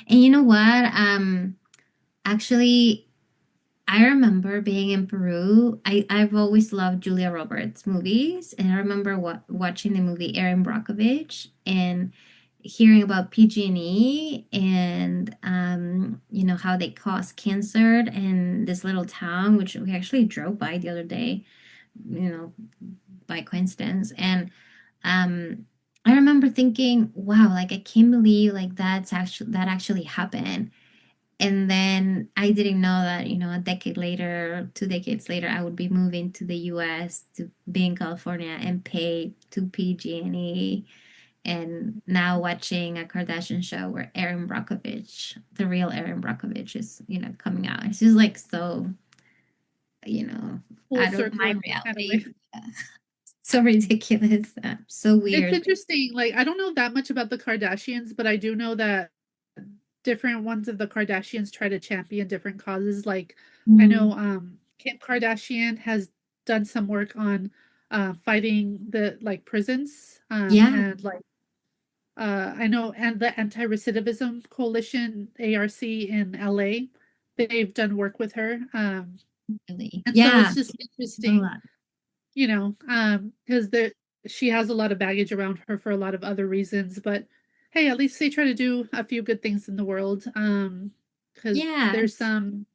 [SPEAKER 2] And you know what? Actually, I remember being in Peru. I've always loved Julia Roberts movies, and I remember watching the movie Erin Brockovich and hearing about PG&E and how they cause cancer in this little town, which we actually drove by the other day, you know, by coincidence. And I remember thinking, wow, like I can't believe like that actually happened. And then I didn't know that, a decade later, 2 decades later, I would be moving to the US to be in California and pay to PG&E. And now watching a Kardashian show where Erin Brockovich, the real Erin Brockovich, is, coming out. It's just like so, you know,
[SPEAKER 1] Full
[SPEAKER 2] out of
[SPEAKER 1] circle
[SPEAKER 2] my
[SPEAKER 1] in that kind of
[SPEAKER 2] reality.
[SPEAKER 1] way.
[SPEAKER 2] Yeah. So ridiculous. So
[SPEAKER 1] It's
[SPEAKER 2] weird.
[SPEAKER 1] interesting. Like, I don't know that much about the Kardashians, but I do know that different ones of the Kardashians try to champion different causes. Like, I know
[SPEAKER 2] Mm,
[SPEAKER 1] Kim Kardashian has done some work on fighting the like prisons
[SPEAKER 2] yeah,
[SPEAKER 1] and like I know and the Anti-Recidivism Coalition ARC in LA. They've done work with her.
[SPEAKER 2] really.
[SPEAKER 1] And so
[SPEAKER 2] Yeah,
[SPEAKER 1] it's just
[SPEAKER 2] a
[SPEAKER 1] interesting,
[SPEAKER 2] lot.
[SPEAKER 1] because she has a lot of baggage around her for a lot of other reasons, but hey, at least they try to do a few good things in the world. Because
[SPEAKER 2] Yeah,
[SPEAKER 1] there's some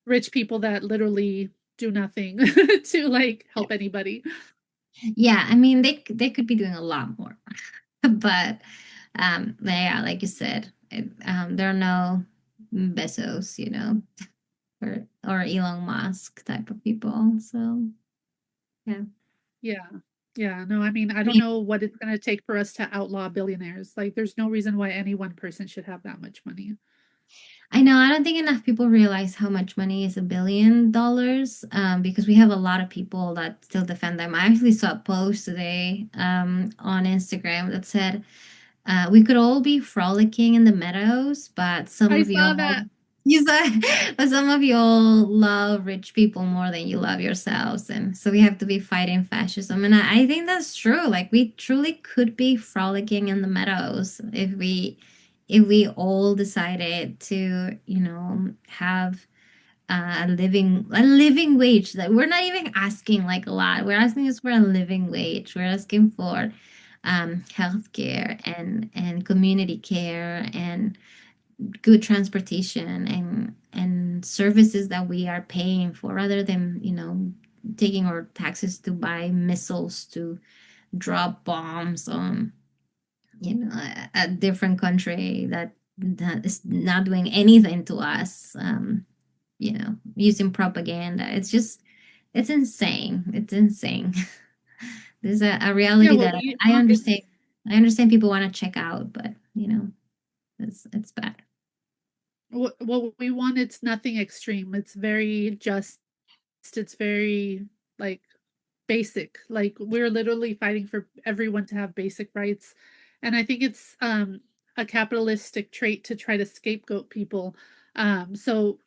[SPEAKER 1] rich people that literally do nothing to like help anybody.
[SPEAKER 2] yeah. I mean, they could be doing a lot more. But yeah, like you said, there are no Bezos, or Elon Musk type of people. So yeah,
[SPEAKER 1] Yeah. Yeah, no, I mean, I
[SPEAKER 2] I
[SPEAKER 1] don't
[SPEAKER 2] mean,
[SPEAKER 1] know what it's gonna take for us to outlaw billionaires. Like, there's no reason why any one person should have that much money.
[SPEAKER 2] I know I don't think enough people realize how much money is $1 billion, because we have a lot of people that still defend them. I actually saw a post today on Instagram that said, we could all be frolicking in the meadows, but some
[SPEAKER 1] I
[SPEAKER 2] of
[SPEAKER 1] saw
[SPEAKER 2] y'all,
[SPEAKER 1] that.
[SPEAKER 2] you said, but some of y'all love rich people more than you love yourselves, and so we have to be fighting fascism. And I think that's true. Like we truly could be frolicking in the meadows if we all decided to, have a living wage. That we're not even asking like a lot. We're asking us for a living wage. We're asking for healthcare and community care and good transportation and services that we are paying for, rather than taking our taxes to buy missiles to drop bombs on a different country that is not doing anything to us. Using propaganda. It's insane. It's insane. There's a
[SPEAKER 1] Yeah,
[SPEAKER 2] reality
[SPEAKER 1] what
[SPEAKER 2] that
[SPEAKER 1] we
[SPEAKER 2] I
[SPEAKER 1] want,
[SPEAKER 2] understand.
[SPEAKER 1] it's
[SPEAKER 2] I understand people want to check out, but it's bad.
[SPEAKER 1] what we want, it's nothing extreme. It's very just, it's very like basic. Like we're literally fighting for everyone to have basic rights. And I think it's a capitalistic trait to try to scapegoat people. So,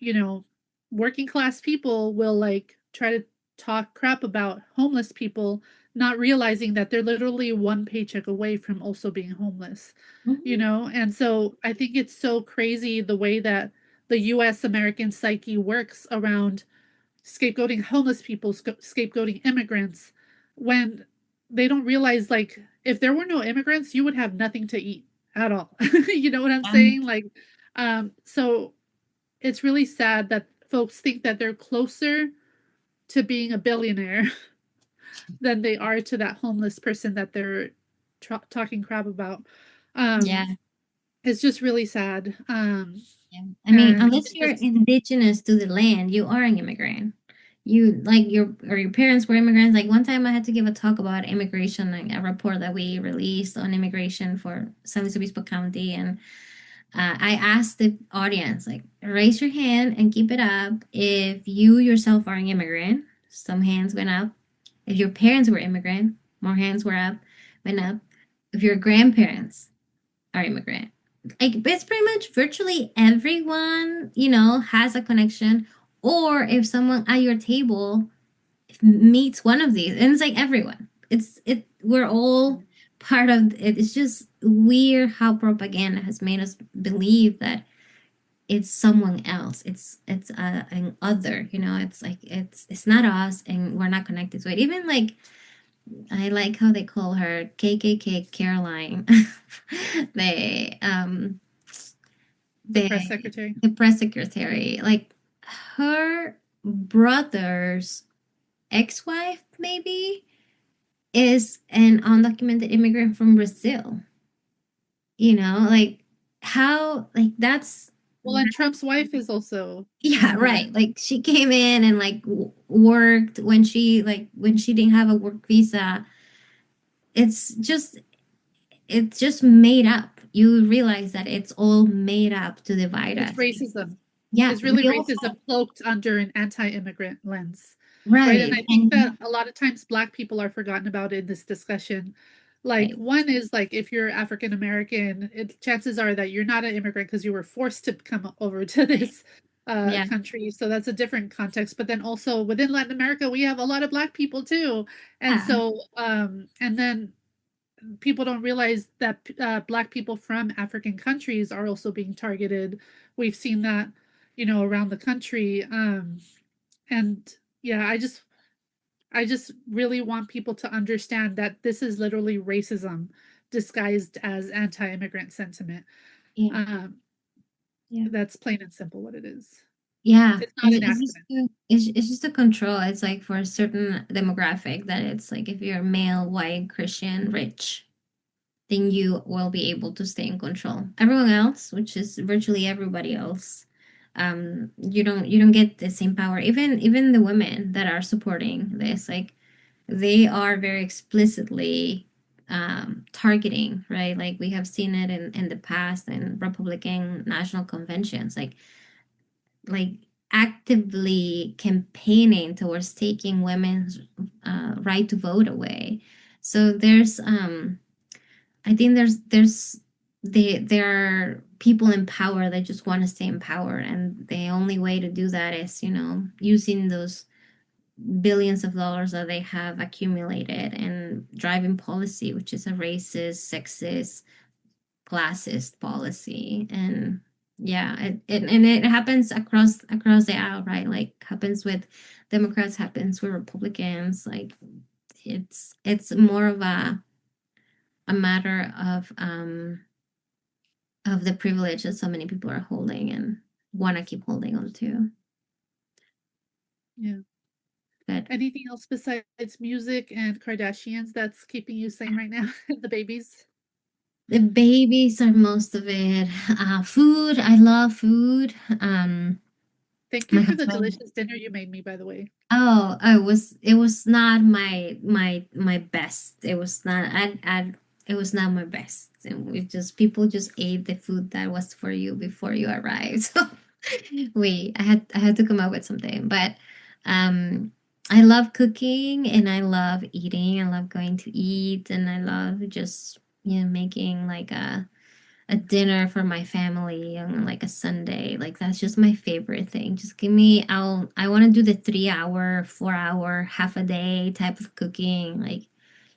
[SPEAKER 1] working class people will like try to talk crap about homeless people, not realizing that they're literally one paycheck away from also being homeless,
[SPEAKER 2] Mhm.
[SPEAKER 1] And so I think it's so crazy the way that the US American psyche works around scapegoating homeless people, scapegoating immigrants, when they don't realize, like, if there were no immigrants, you would have nothing to eat at all. You know what I'm saying? Like, so it's really sad that folks think that they're closer to being a billionaire than they are to that homeless person that they're talking crap about. Um,
[SPEAKER 2] Yeah,
[SPEAKER 1] it's just really sad.
[SPEAKER 2] Yeah. I mean,
[SPEAKER 1] And
[SPEAKER 2] unless
[SPEAKER 1] it
[SPEAKER 2] you're
[SPEAKER 1] just
[SPEAKER 2] indigenous to the land, you are an immigrant. You like your parents were immigrants. Like one time I had to give a talk about immigration, like a report that we released on immigration for San Luis Obispo County, and I asked the audience, like, raise your hand and keep it up if you yourself are an immigrant. Some hands went up. If your parents were immigrant, more hands were up, went up. If your grandparents are immigrant, like it's pretty much virtually everyone, has a connection. Or if someone at your table meets one of these, and it's like everyone. We're all part of it. It's just weird how propaganda has made us believe that it's someone else. It's an other. It's like it's not us, and we're not connected to it. Even like I like how they call her KKK Caroline. they
[SPEAKER 1] the press
[SPEAKER 2] the
[SPEAKER 1] secretary.
[SPEAKER 2] the press secretary, like her brother's ex-wife, maybe, is an undocumented immigrant from Brazil. Like how, like
[SPEAKER 1] Well, and Trump's wife is also an
[SPEAKER 2] yeah, right.
[SPEAKER 1] immigrant.
[SPEAKER 2] Like she came in and like worked when she didn't have a work visa. It's just it's just made up. You realize that it's all made up to divide
[SPEAKER 1] It's
[SPEAKER 2] us.
[SPEAKER 1] racism.
[SPEAKER 2] Yeah,
[SPEAKER 1] It's really
[SPEAKER 2] we all
[SPEAKER 1] racism cloaked under an anti-immigrant lens, right? And
[SPEAKER 2] right
[SPEAKER 1] I think
[SPEAKER 2] and
[SPEAKER 1] that a lot of times Black people are forgotten about in this discussion. Like,
[SPEAKER 2] right.
[SPEAKER 1] one is like if you're African American, chances are that you're not an immigrant because you were forced to come over to this
[SPEAKER 2] Yeah,
[SPEAKER 1] country. So that's a different context. But then also within Latin America, we have a lot of Black people too. And
[SPEAKER 2] yeah,
[SPEAKER 1] so, and then people don't realize that Black people from African countries are also being targeted. We've seen that, around the country. And yeah, I just really want people to understand that this is literally racism disguised as anti-immigrant sentiment.
[SPEAKER 2] yeah,
[SPEAKER 1] Um,
[SPEAKER 2] yeah.
[SPEAKER 1] that's plain and simple what it is.
[SPEAKER 2] Yeah,
[SPEAKER 1] It's not
[SPEAKER 2] it's,
[SPEAKER 1] an
[SPEAKER 2] it's just
[SPEAKER 1] accident.
[SPEAKER 2] it's just a control. It's like for a certain demographic that it's like if you're male, white, Christian, rich, then you will be able to stay in control. Everyone else, which is virtually everybody else, you don't get the same power. Even the women that are supporting this, like they are very explicitly targeting, right? Like we have seen it in the past in Republican national conventions, like actively campaigning towards taking women's right to vote away. So I think there are people in power that just want to stay in power, and the only way to do that is using those billions of dollars that they have accumulated and driving policy, which is a racist, sexist, classist policy. And yeah, it happens across the aisle, right? Like happens with Democrats, happens with Republicans. Like it's more of a matter of the privilege that so many people are holding and want to keep holding on to.
[SPEAKER 1] Yeah.
[SPEAKER 2] But
[SPEAKER 1] Anything else besides music and Kardashians that's keeping you sane right now? The babies.
[SPEAKER 2] the babies are most of it. Food, I love food.
[SPEAKER 1] Thank you
[SPEAKER 2] My
[SPEAKER 1] for the
[SPEAKER 2] husband.
[SPEAKER 1] delicious dinner you made me, by the way.
[SPEAKER 2] Oh, it was not my best. It was not I it was not my best. And we just people just ate the food that was for you before you arrived. So I had to come up with something. But I love cooking and I love eating. I love going to eat and I love just making like a dinner for my family on like a Sunday. Like that's just my favorite thing. Just give me I want to do the 3 hour, 4 hour, half a day type of cooking.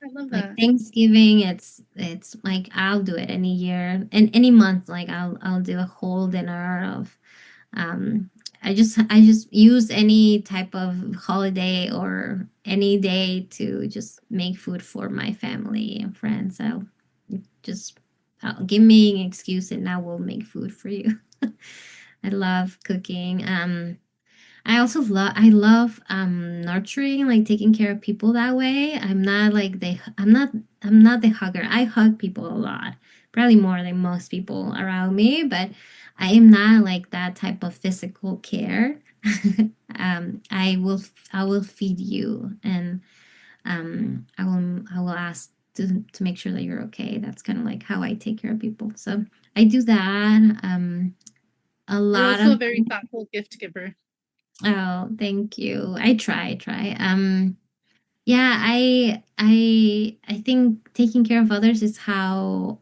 [SPEAKER 1] I love
[SPEAKER 2] Like
[SPEAKER 1] that.
[SPEAKER 2] Thanksgiving, it's like I'll do it any year and any month. Like I'll do a whole dinner of um I just use any type of holiday or any day to just make food for my family and friends. So just give me an excuse and I will make food for you. I love cooking. I love nurturing, like taking care of people that way. I'm not the hugger. I hug people a lot, probably more than most people around me, but I am not like that type of physical care. I will feed you, and I will ask to make sure that you're okay. That's kind of like how I take care of people. So I do that. A
[SPEAKER 1] You're
[SPEAKER 2] lot
[SPEAKER 1] also
[SPEAKER 2] of
[SPEAKER 1] a very thoughtful gift giver.
[SPEAKER 2] Oh, thank you. I try. Yeah, I think taking care of others is how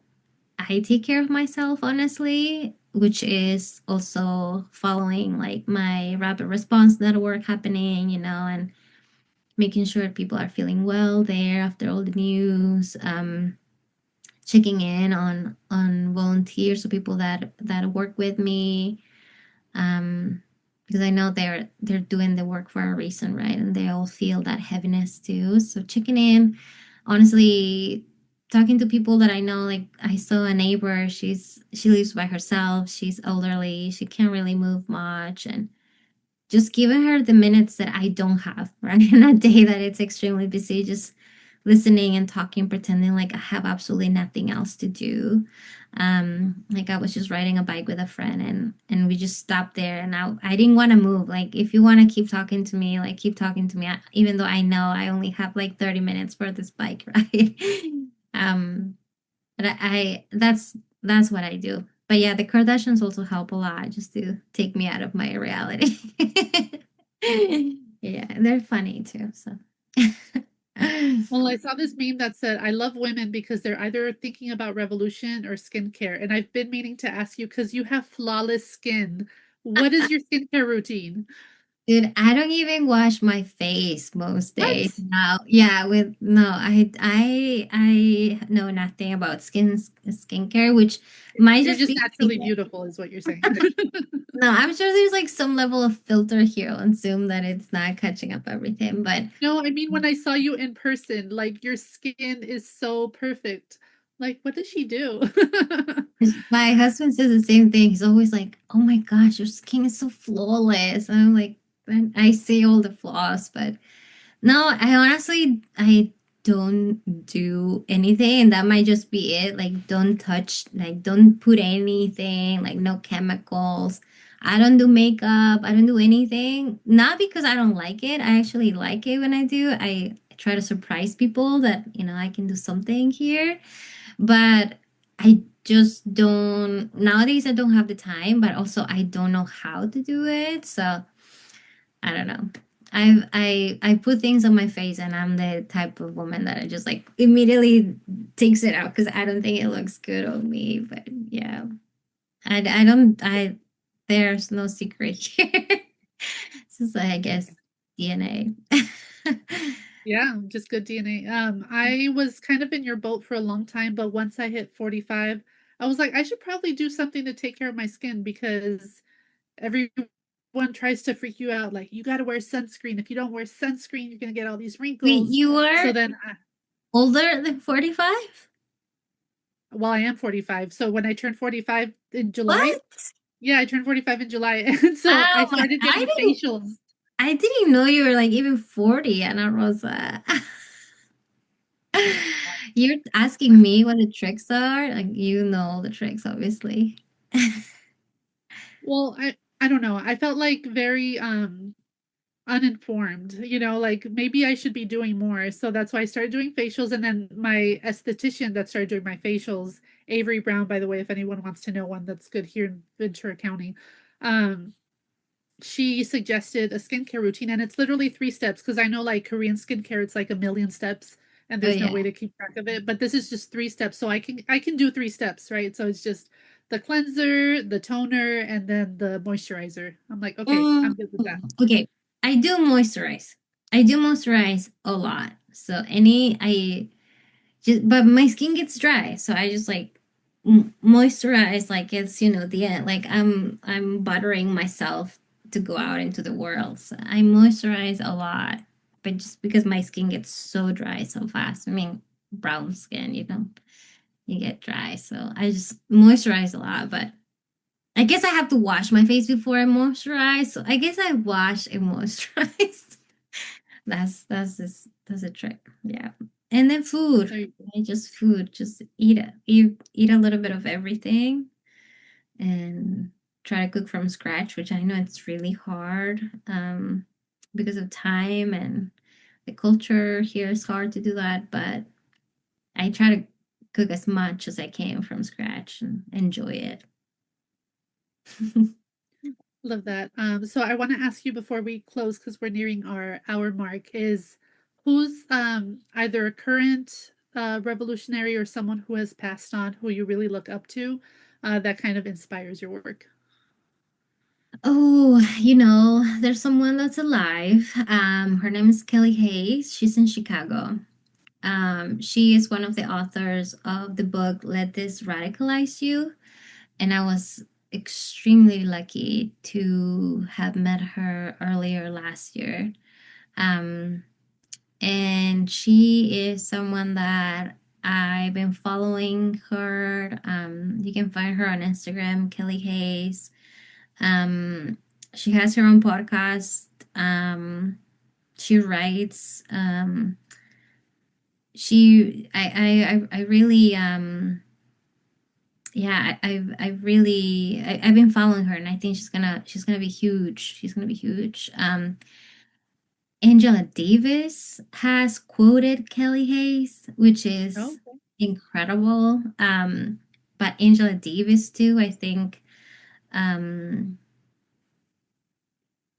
[SPEAKER 2] I take care of myself, honestly, which is also following like my rapid response network happening, and making sure people are feeling well there after all the news. Checking in on volunteers, so people that work with me, um, because I know they're doing the work for a reason, right? And they all feel that heaviness too. So checking in, honestly, talking to people that I know, like I saw a neighbor. She lives by herself. She's elderly. She can't really move much, and just giving her the minutes that I don't have, right? In a day that it's extremely busy, just listening and talking, pretending like I have absolutely nothing else to do. Like I was just riding a bike with a friend, and we just stopped there, and I didn't want to move. Like if you want to keep talking to me, like keep talking to me, even though I know I only have like 30 minutes for this bike ride. um, but that's what I do. But yeah, the Kardashians also help a lot just to take me out of my reality. Yeah, and they're funny too. So
[SPEAKER 1] Well, I saw this meme that said, I love women because they're either thinking about revolution or skincare. And I've been meaning to ask you because you have flawless skin. What is your skincare routine?
[SPEAKER 2] Dude, I don't even wash my face most days
[SPEAKER 1] What?
[SPEAKER 2] now. Yeah, with no, I know nothing about skincare, which might
[SPEAKER 1] You're
[SPEAKER 2] just
[SPEAKER 1] just
[SPEAKER 2] be
[SPEAKER 1] naturally
[SPEAKER 2] because
[SPEAKER 1] beautiful, is what you're saying.
[SPEAKER 2] no, I'm sure there's like some level of filter here on Zoom that it's not catching up everything, but
[SPEAKER 1] No, I mean, when I saw you in person, like your skin is so perfect. Like, what does she do?
[SPEAKER 2] my husband says the same thing. He's always like, "Oh my gosh, your skin is so flawless." And I'm like, and I see all the flaws, but no, I don't do anything, and that might just be it. Like, don't touch, like, don't put anything, like, no chemicals. I don't do makeup. I don't do anything. Not because I don't like it. I actually like it when I do. I try to surprise people that, I can do something here. But I just don't, nowadays, I don't have the time, but also I don't know how to do it. So, I don't know. I put things on my face, and I'm the type of woman that I just like immediately takes it out because I don't think it looks good on me. But yeah, I don't I there's no secret here. It's just I guess DNA.
[SPEAKER 1] Yeah, just good DNA. I was kind of in your boat for a long time, but once I hit 45, I was like, I should probably do something to take care of my skin because everyone tries to freak you out. Like, you got to wear sunscreen. If you don't wear sunscreen, you're going to get all these
[SPEAKER 2] Wait,
[SPEAKER 1] wrinkles.
[SPEAKER 2] you
[SPEAKER 1] So
[SPEAKER 2] are
[SPEAKER 1] then,
[SPEAKER 2] older than 45?
[SPEAKER 1] well, I am 45. So when I turned 45 in July,
[SPEAKER 2] What?
[SPEAKER 1] yeah, I turned 45 in July. And so I
[SPEAKER 2] Oh my,
[SPEAKER 1] started getting facials.
[SPEAKER 2] I didn't know you were like even 40, Ana Rosa. You're asking me what the tricks are? Like you know all the tricks, obviously.
[SPEAKER 1] Well, I don't know. I felt like very uninformed, like maybe I should be doing more. So that's why I started doing facials. And then my esthetician that started doing my facials, Avery Brown, by the way, if anyone wants to know one that's good here in Ventura County, um, she suggested a skincare routine. And it's literally 3 steps because I know like Korean skincare, it's like a million steps and
[SPEAKER 2] Oh
[SPEAKER 1] there's no
[SPEAKER 2] yeah.
[SPEAKER 1] way to keep track of it. But this is just 3 steps. So I can do 3 steps, right? So it's just the cleanser, the toner, and then the moisturizer. I'm like, okay,
[SPEAKER 2] Mm,
[SPEAKER 1] I'm good with that.
[SPEAKER 2] okay. I do moisturize. I do moisturize a lot. So I just but my skin gets dry, so I just like moisturize like it's the end. Like I'm buttering myself to go out into the world. So I moisturize a lot, but just because my skin gets so dry so fast. I mean, brown skin, you get dry. So I just moisturize a lot, but I guess I have to wash my face before I moisturize. So I guess I wash and moisturize. That's a trick. Yeah. And then food.
[SPEAKER 1] There you
[SPEAKER 2] I just food. Just eat it. Eat a little bit of everything and try to cook from scratch, which I know it's really hard because of time and the culture here is hard to do that, but I try to cook as much as I can from scratch and enjoy it.
[SPEAKER 1] Love that. So I want to ask you before we close, because we're nearing our hour mark, is who's either a current revolutionary or someone who has passed on who you really look up to that kind of inspires your work?
[SPEAKER 2] Oh, there's someone that's alive. Her name is Kelly Hayes. She's in Chicago. She is one of the authors of the book Let This Radicalize You. And I was extremely lucky to have met her earlier last year. Um, and she is someone that I've been following her. You can find her on Instagram, Kelly Hayes. Um, she has her own podcast. She writes. I really yeah, I've been following her, and I think she's gonna be huge. She's gonna be huge. Angela Davis has quoted Kelly Hayes, which
[SPEAKER 1] Oh,
[SPEAKER 2] is incredible. But Angela Davis too, I think um,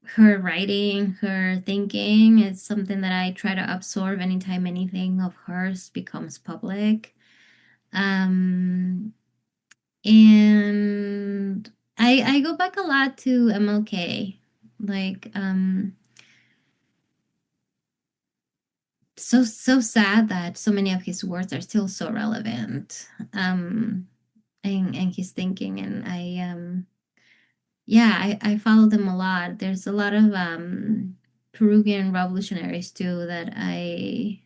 [SPEAKER 2] her writing, her thinking is something that I try to absorb anytime anything of hers becomes public. Um, and I go back a lot to MLK, like so sad that so many of his words are still so relevant, and his thinking, and yeah, I follow them a lot. There's a lot of Peruvian revolutionaries too that I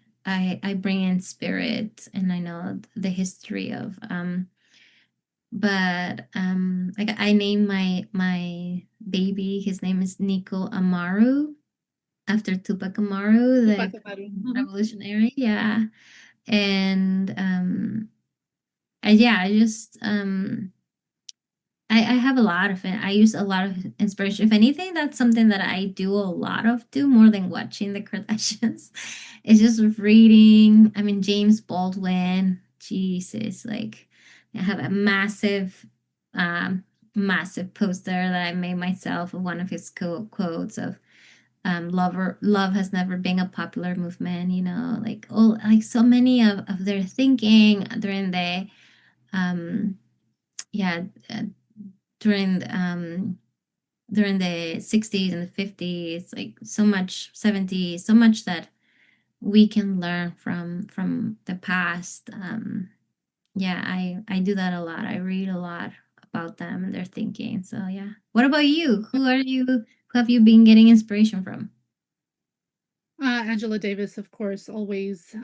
[SPEAKER 2] bring in spirit, and I know the history of but like I named my baby, his name is Nico Amaru after Tupac Amaru, the
[SPEAKER 1] Tupac Amaru.
[SPEAKER 2] revolutionary. Yeah. And yeah, I just I have a lot of it. I use a lot of inspiration. If anything, that's something that I do a lot of, do more than watching the Kardashians. It's just reading. I mean, James Baldwin, Jesus, like I have a um, massive poster that I made myself of one of his quotes of love has never been a popular movement, like all like so many of their thinking during the um yeah uh, during during the 60s and the 50s, like so much 70s, so much that we can learn from the past. Yeah, I do that a lot. I read a lot about them and their thinking. So yeah. What about you? Who have you been getting inspiration from?
[SPEAKER 1] Angela Davis, of course, always.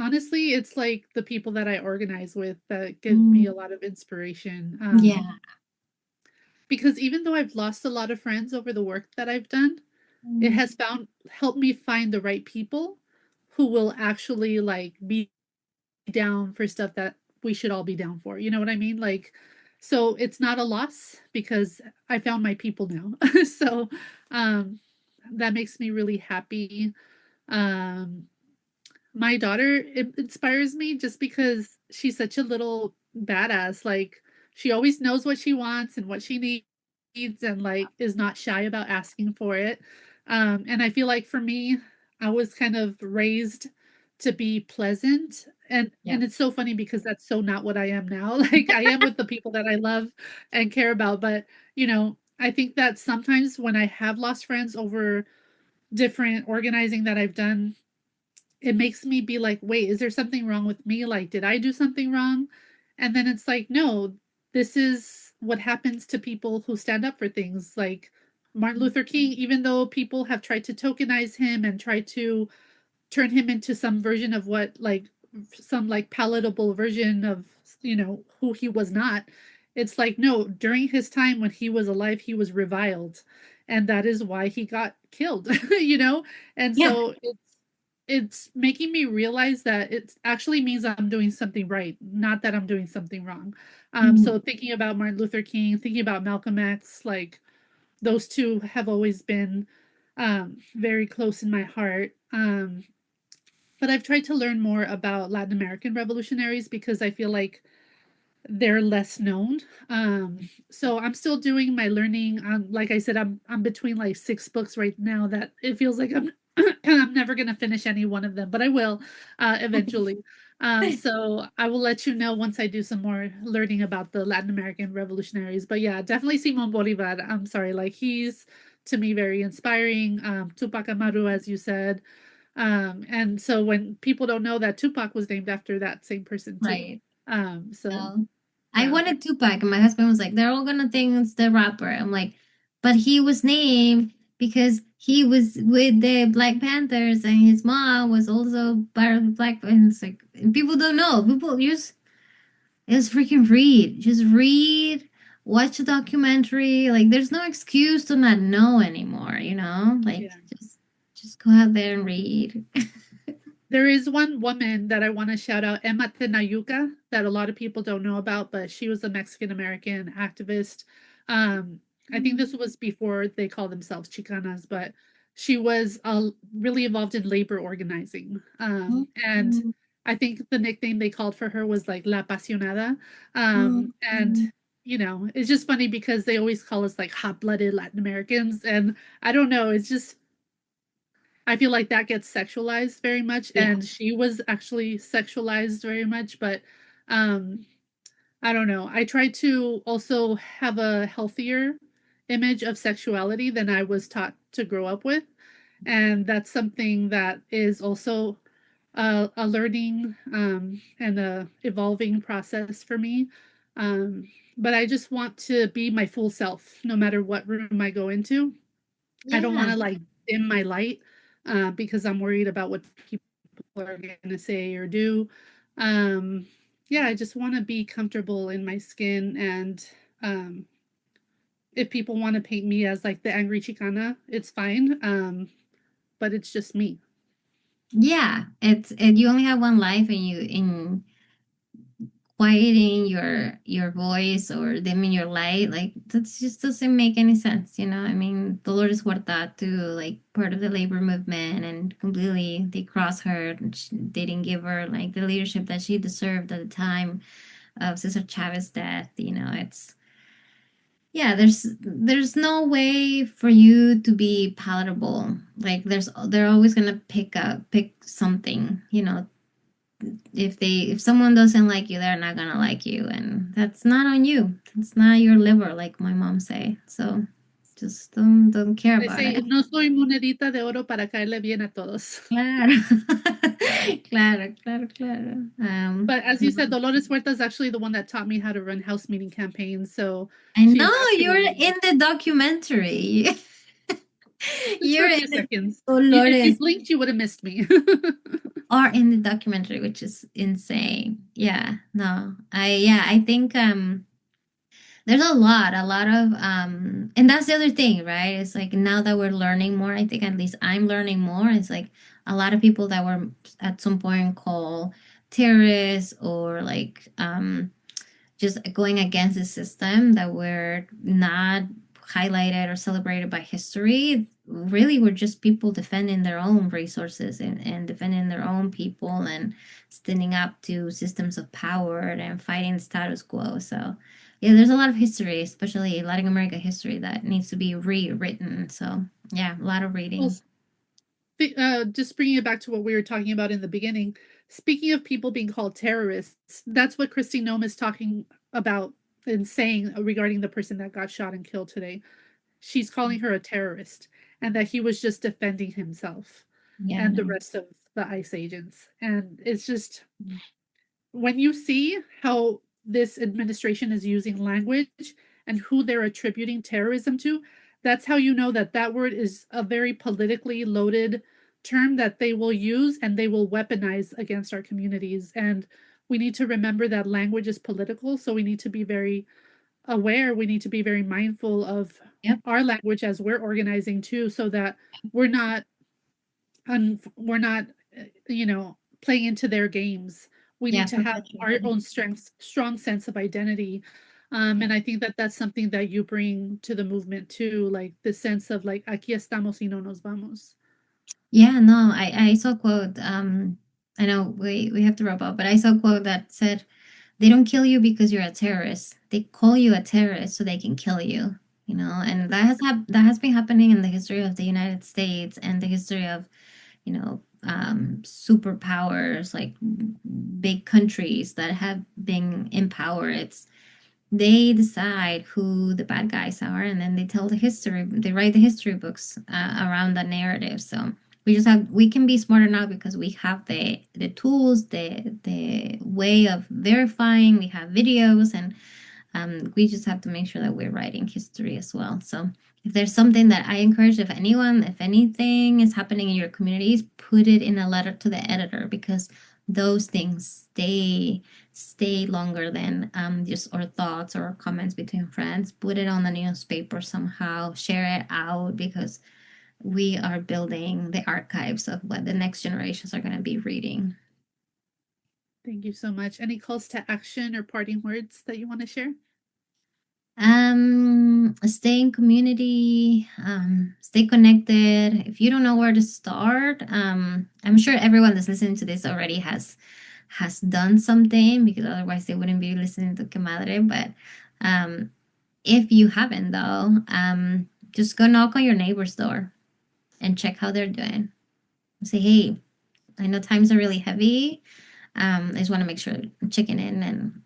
[SPEAKER 1] Honestly, it's like the people that I organize with that give me
[SPEAKER 2] Mm,
[SPEAKER 1] a lot of inspiration.
[SPEAKER 2] yeah.
[SPEAKER 1] Because even though I've lost a lot of friends over the work that I've done, it
[SPEAKER 2] Mm,
[SPEAKER 1] has found helped me find the right people who will actually like be down for stuff that we should all be down for. You know what I mean? Like, so it's not a loss because I found my people now. So um that makes me really happy. Um my daughter inspires me just because she's such a little badass. Like she always knows what she wants and what she needs and like is not shy about asking for it. And I feel like for me, I was kind of raised to be pleasant
[SPEAKER 2] yeah.
[SPEAKER 1] and it's so funny because that's so not what I am now. Like I am with the people that I love and care about, but I think that sometimes when I have lost friends over different organizing that I've done, it makes me be like, wait, is there something wrong with me? Like, did I do something wrong? And then it's like, no, this is what happens to people who stand up for things like Martin Luther King, even though people have tried to tokenize him and try to turn him into some version of what, like, some like palatable version of, who he was not. it's like, no, during his time when he was alive, he was reviled, and that is why he got killed, you know? And
[SPEAKER 2] Yeah.
[SPEAKER 1] so it's making me realize that it actually means I'm doing something right, not that I'm doing something wrong. So
[SPEAKER 2] Mhm.
[SPEAKER 1] thinking about Martin Luther King, thinking about Malcolm X, like those two have always been very close in my heart. But I've tried to learn more about Latin American revolutionaries because I feel like they're less known. So I'm still doing my learning. Like I said, I'm between like 6 books right now that it feels like I'm I'm never gonna finish any one of them, but I will eventually. So I will let you know once I do some more learning about the Latin American revolutionaries. But yeah, definitely Simon Bolivar. I'm sorry, like he's to me very inspiring. Tupac Amaru, as you said. And so when people don't know that Tupac was named after that same person too.
[SPEAKER 2] Right.
[SPEAKER 1] So
[SPEAKER 2] No. I
[SPEAKER 1] yeah.
[SPEAKER 2] wanted Tupac, and my husband was like, they're all gonna think it's the rapper. I'm like, but he was named because he was with the Black Panthers, and his mom was also part of the Black Panthers. Like, people don't know. People just freaking read. Just read, watch a documentary. Like, there's no excuse to not know anymore, you know? Like,
[SPEAKER 1] Yeah.
[SPEAKER 2] just go out there and read.
[SPEAKER 1] There is one woman that I want to shout out, Emma Tenayuca, that a lot of people don't know about, but she was a Mexican American activist. Um, I think this was before they called themselves Chicanas, but she was really involved in labor organizing. And
[SPEAKER 2] Mhm.
[SPEAKER 1] I think the nickname they called for her was like La Apasionada. And,
[SPEAKER 2] Mhm.
[SPEAKER 1] you know, it's just funny because they always call us like hot blooded Latin Americans. And I don't know, it's just I feel like that gets sexualized very much,
[SPEAKER 2] Yeah.
[SPEAKER 1] and she was actually sexualized very much, but um, I don't know. I try to also have a healthier image of sexuality than I was taught to grow up with, and that's something that is also a learning and a evolving process for me. Um, but I just want to be my full self, no matter what room I go into. I don't
[SPEAKER 2] Yeah.
[SPEAKER 1] wanna, like, dim my light, because I'm worried about what people are gonna say or do. Um, yeah, I just wanna be comfortable in my skin, and, if people wanna paint me as, like, the angry Chicana, it's fine, but it's just me.
[SPEAKER 2] Yeah, you only have one life, and you in quieting your voice or dimming your light, like that just doesn't make any sense, you know? I mean, Dolores Huerta too, like part of the labor movement, and completely they crossed her, and they didn't give her like the leadership that she deserved at the time of Cesar Chavez's death, you know? It's yeah, there's no way for you to be palatable. Like they're always gonna pick something, you know, if someone doesn't like you, they're not gonna like you, and that's not on you. It's not your liver, like my mom say. So just don't care
[SPEAKER 1] They
[SPEAKER 2] about
[SPEAKER 1] say,
[SPEAKER 2] it.
[SPEAKER 1] no soy monedita de oro para caerle bien a todos.
[SPEAKER 2] Claro. Claro, claro, claro.
[SPEAKER 1] But as you said, Dolores Huerta is actually the one that taught me how to run house meeting campaigns, so
[SPEAKER 2] I know
[SPEAKER 1] she's
[SPEAKER 2] you're
[SPEAKER 1] actually
[SPEAKER 2] in the documentary.
[SPEAKER 1] just for
[SPEAKER 2] You're
[SPEAKER 1] a
[SPEAKER 2] in
[SPEAKER 1] few
[SPEAKER 2] the
[SPEAKER 1] seconds. If you
[SPEAKER 2] Dolores
[SPEAKER 1] blinked, you would have missed me.
[SPEAKER 2] are in the documentary, which is insane. Yeah, no. I think there's a lot of and that's the other thing, right? It's like now that we're learning more, I think at least I'm learning more. It's like a lot of people that were at some point called terrorists or like just going against the system that were not highlighted or celebrated by history really were just people defending their own resources, and defending their own people, and standing up to systems of power and fighting the status quo. So yeah, there's a lot of history, especially Latin America history, that needs to be rewritten. So yeah, a lot of
[SPEAKER 1] Well,
[SPEAKER 2] reading.
[SPEAKER 1] just bringing it back to what we were talking about in the beginning, speaking of people being called terrorists, that's what Christy Nome is talking about and saying regarding the person that got shot and killed today. She's calling her a terrorist and that he was just defending himself
[SPEAKER 2] Yeah,
[SPEAKER 1] and the
[SPEAKER 2] no.
[SPEAKER 1] rest of the ICE agents. And it's just when you see how this administration is using language and who they're attributing terrorism to, that's how you know that that word is a very politically loaded term that they will use and they will weaponize against our communities. And we need to remember that language is political, so we need to be very aware, we need to be very mindful of
[SPEAKER 2] Yep.
[SPEAKER 1] our language as we're organizing too, so that we're not we're not, you know, playing into their games. We need
[SPEAKER 2] Yeah,
[SPEAKER 1] to have our
[SPEAKER 2] perpetuating.
[SPEAKER 1] own strengths, strong sense of identity.
[SPEAKER 2] Yeah.
[SPEAKER 1] And I think that that's something that you bring to the movement too, like the sense of like, aquí estamos y no nos vamos.
[SPEAKER 2] Yeah, no, I saw a quote. I know we have to wrap up, but I saw a quote that said, "They don't kill you because you're a terrorist. They call you a terrorist so they can kill you." You know, and that has been happening in the history of the United States and the history of, superpowers, like big countries that have been in power. It's they decide who the bad guys are, and then they tell the history. They write the history books around the narrative. So we can be smarter now because we have the tools, the way of verifying. We have videos, and we just have to make sure that we're writing history as well. So if there's something that I encourage, if anything is happening in your communities, put it in a letter to the editor, because those things stay longer than just our thoughts or comments between friends. Put it on the newspaper somehow, share it out, because we are building the archives of what the next generations are going to be reading.
[SPEAKER 1] Thank you so much. Any calls to action or parting words that you want to share?
[SPEAKER 2] Stay in community, stay connected. If you don't know where to start, I'm sure everyone that's listening to this already has done something, because otherwise they wouldn't be listening to QueMadre. But if you haven't though, just go knock on your neighbor's door and check how they're doing. Say, hey, I know times are really heavy. I just want to make sure I'm checking in, and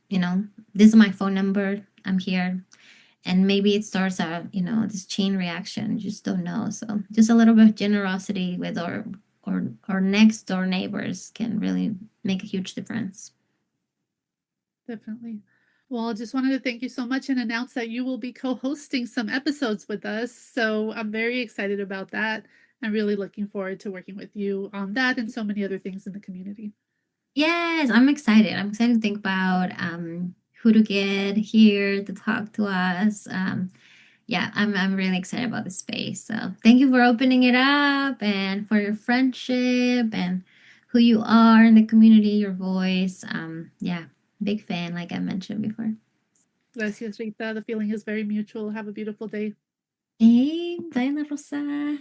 [SPEAKER 2] this is my phone number. I'm here, and maybe it starts a this chain reaction. You just don't know. So just a little bit of generosity with our next door neighbors can really make a huge difference.
[SPEAKER 1] Definitely. Well, I just wanted to thank you so much and announce that you will be co-hosting some episodes with us. So I'm very excited about that. I'm really looking forward to working with you on that and so many other things in the community.
[SPEAKER 2] Yes, I'm excited. I'm excited to think about who to get here to talk to us. Yeah, I'm really excited about the space. So thank you for opening it up, and for your friendship and who you are in the community, your voice. Yeah, big fan, like I mentioned before.
[SPEAKER 1] Gracias, Rita. The feeling is very mutual. Have a beautiful day.
[SPEAKER 2] Hey, Diana Rosa.